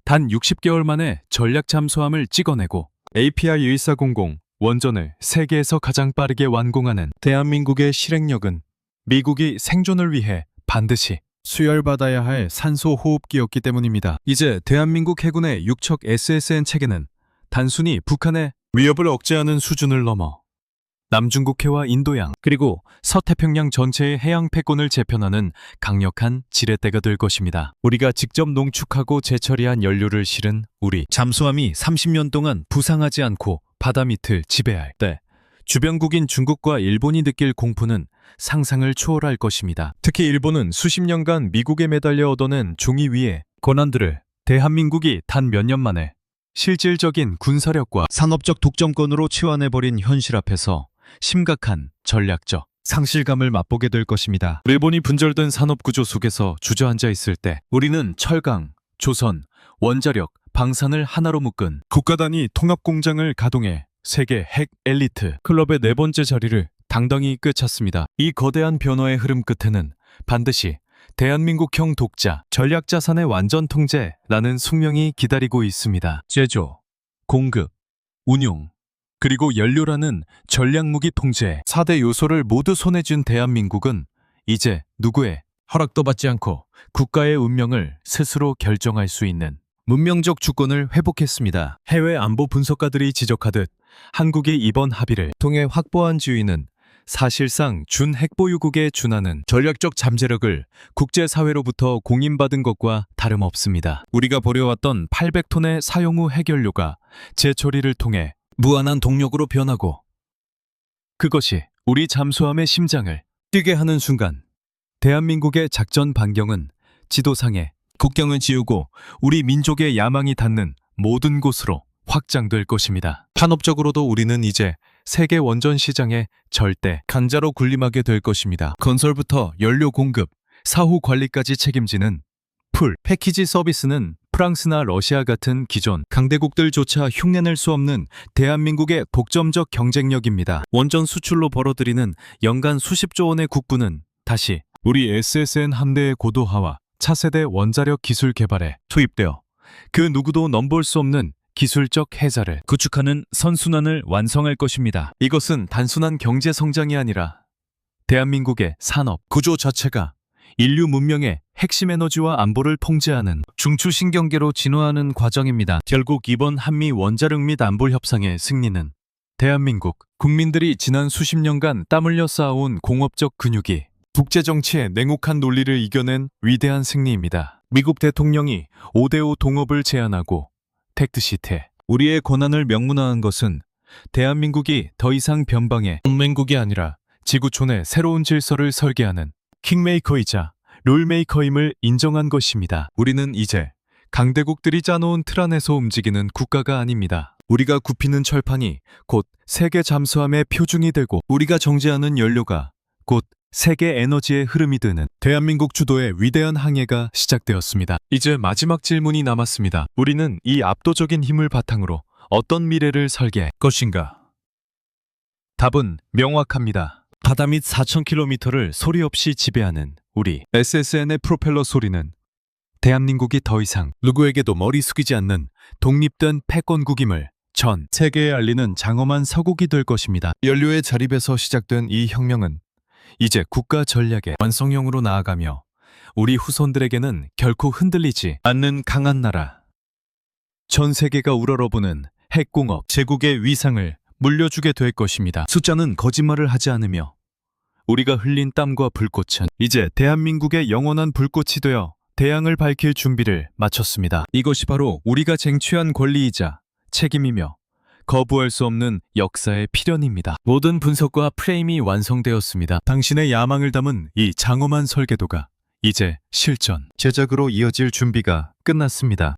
단 60개월 만에 전략 잠수함을 찍어내고 API 1400 원전을 세계에서 가장 빠르게 완공하는 대한민국의 실행력은 미국이 생존을 위해 반드시 수혈받아야 할 산소 호흡기였기 때문입니다. 이제 대한민국 해군의 육척 SSN 체계는 단순히 북한의 위협을 억제하는 수준을 넘어 남중국해와 인도양 그리고 서태평양 전체의 해양 패권을 재편하는 강력한 지렛대가 될 것입니다. 우리가 직접 농축하고 재처리한 연료를 실은 우리 잠수함이 30년 동안 부상하지 않고 바다 밑을 지배할 때 주변국인 중국과 일본이 느낄 공포는 상상을 초월할 것입니다. 특히 일본은 수십 년간 미국에 매달려 얻어낸 종이 위의 권한들을 대한민국이 단 몇 년 만에 실질적인 군사력과 산업적 독점권으로 치환해버린 현실 앞에서 심각한 전략적 상실감을 맛보게 될 것입니다. 일본이 분절된 산업구조 속에서 주저앉아 있을 때 우리는 철강, 조선, 원자력, 방산을 하나로 묶은 국가 단위 통합공장을 가동해 세계 핵 엘리트 클럽의 4번째 자리를 당당히 꿰찼습니다. 이 거대한 변화의 흐름 끝에는 반드시 대한민국형 독자, 전략자산의 완전 통제라는 숙명이 기다리고 있습니다. 제조, 공급, 운용, 그리고 연료라는 전략무기 통제 4대 요소를 모두 손에 쥔 대한민국은 이제 누구의 허락도 받지 않고 국가의 운명을 스스로 결정할 수 있는 문명적 주권을 회복했습니다. 해외 안보 분석가들이 지적하듯 한국이 이번 합의를 통해 확보한 지위는 사실상 준핵보유국에 준하는 전략적 잠재력을 국제사회로부터 공인받은 것과 다름없습니다. 우리가 버려왔던 800톤의 사용 후 해결료가 재처리를 통해 무한한 동력으로 변하고 그것이 우리 잠수함의 심장을 뛰게 하는 순간 대한민국의 작전 반경은 지도상에 국경을 지우고 우리 민족의 야망이 닿는 모든 곳으로 확장될 것입니다. 산업적으로도 우리는 이제 세계 원전 시장에 절대 강자로 군림하게 될 것입니다. 건설부터 연료 공급, 사후 관리까지 책임지는 풀 패키지 서비스는 프랑스나 러시아 같은 기존 강대국들조차 흉내낼 수 없는 대한민국의 독점적 경쟁력입니다. 원전 수출로 벌어들이는 연간 수십조 원의 국부는 다시 우리 SSN 함대의 고도화와 차세대 원자력 기술 개발에 투입되어 그 누구도 넘볼 수 없는 기술적 해자를 구축하는 선순환을 완성할 것입니다. 이것은 단순한 경제 성장이 아니라 대한민국의 산업 구조 자체가 인류 문명의 핵심 에너지와 안보를 통제하는 중추신경계로 진화하는 과정입니다. 결국 이번 한미 원자력 및 안보 협상의 승리는 대한민국 국민들이 지난 수십 년간 땀 흘려 쌓아온 공업적 근육이 국제정치의 냉혹한 논리를 이겨낸 위대한 승리입니다. 미국 대통령이 5대5 동업을 제안하고 텍트시트에 우리의 권한을 명문화한 것은 대한민국이 더 이상 변방의 동맹국이 아니라 지구촌의 새로운 질서를 설계하는 킹메이커이자 롤메이커임을 인정한 것입니다. 우리는 이제 강대국들이 짜놓은 틀 안에서 움직이는 국가가 아닙니다. 우리가 굽히는 철판이 곧 세계 잠수함의 표준이 되고 우리가 정제하는 연료가 곧 세계 에너지의 흐름이 되는 대한민국 주도의 위대한 항해가 시작되었습니다. 이제 마지막 질문이 남았습니다. 우리는 이 압도적인 힘을 바탕으로 어떤 미래를 설계할 것인가? 답은 명확합니다. 바다 밑 4,000km를 소리 없이 지배하는 우리 SSN의 프로펠러 소리는 대한민국이 더 이상 누구에게도 머리 숙이지 않는 독립된 패권국임을 전 세계에 알리는 장엄한 서국이 될 것입니다. 연료의 자립에서 시작된 이 혁명은 이제 국가 전략의 완성형으로 나아가며 우리 후손들에게는 결코 흔들리지 않는 강한 나라, 전 세계가 우러러보는 핵공업 제국의 위상을 물려주게 될 것입니다. 숫자는 거짓말을 하지 않으며 우리가 흘린 땀과 불꽃은 이제 대한민국의 영원한 불꽃이 되어 대양을 밝힐 준비를 마쳤습니다. 이것이 바로 우리가 쟁취한 권리이자 책임이며 거부할 수 없는 역사의 필연입니다. 모든 분석과 프레임이 완성되었습니다. 당신의 야망을 담은 이 장엄한 설계도가 이제 실전, 제작으로 이어질 준비가 끝났습니다.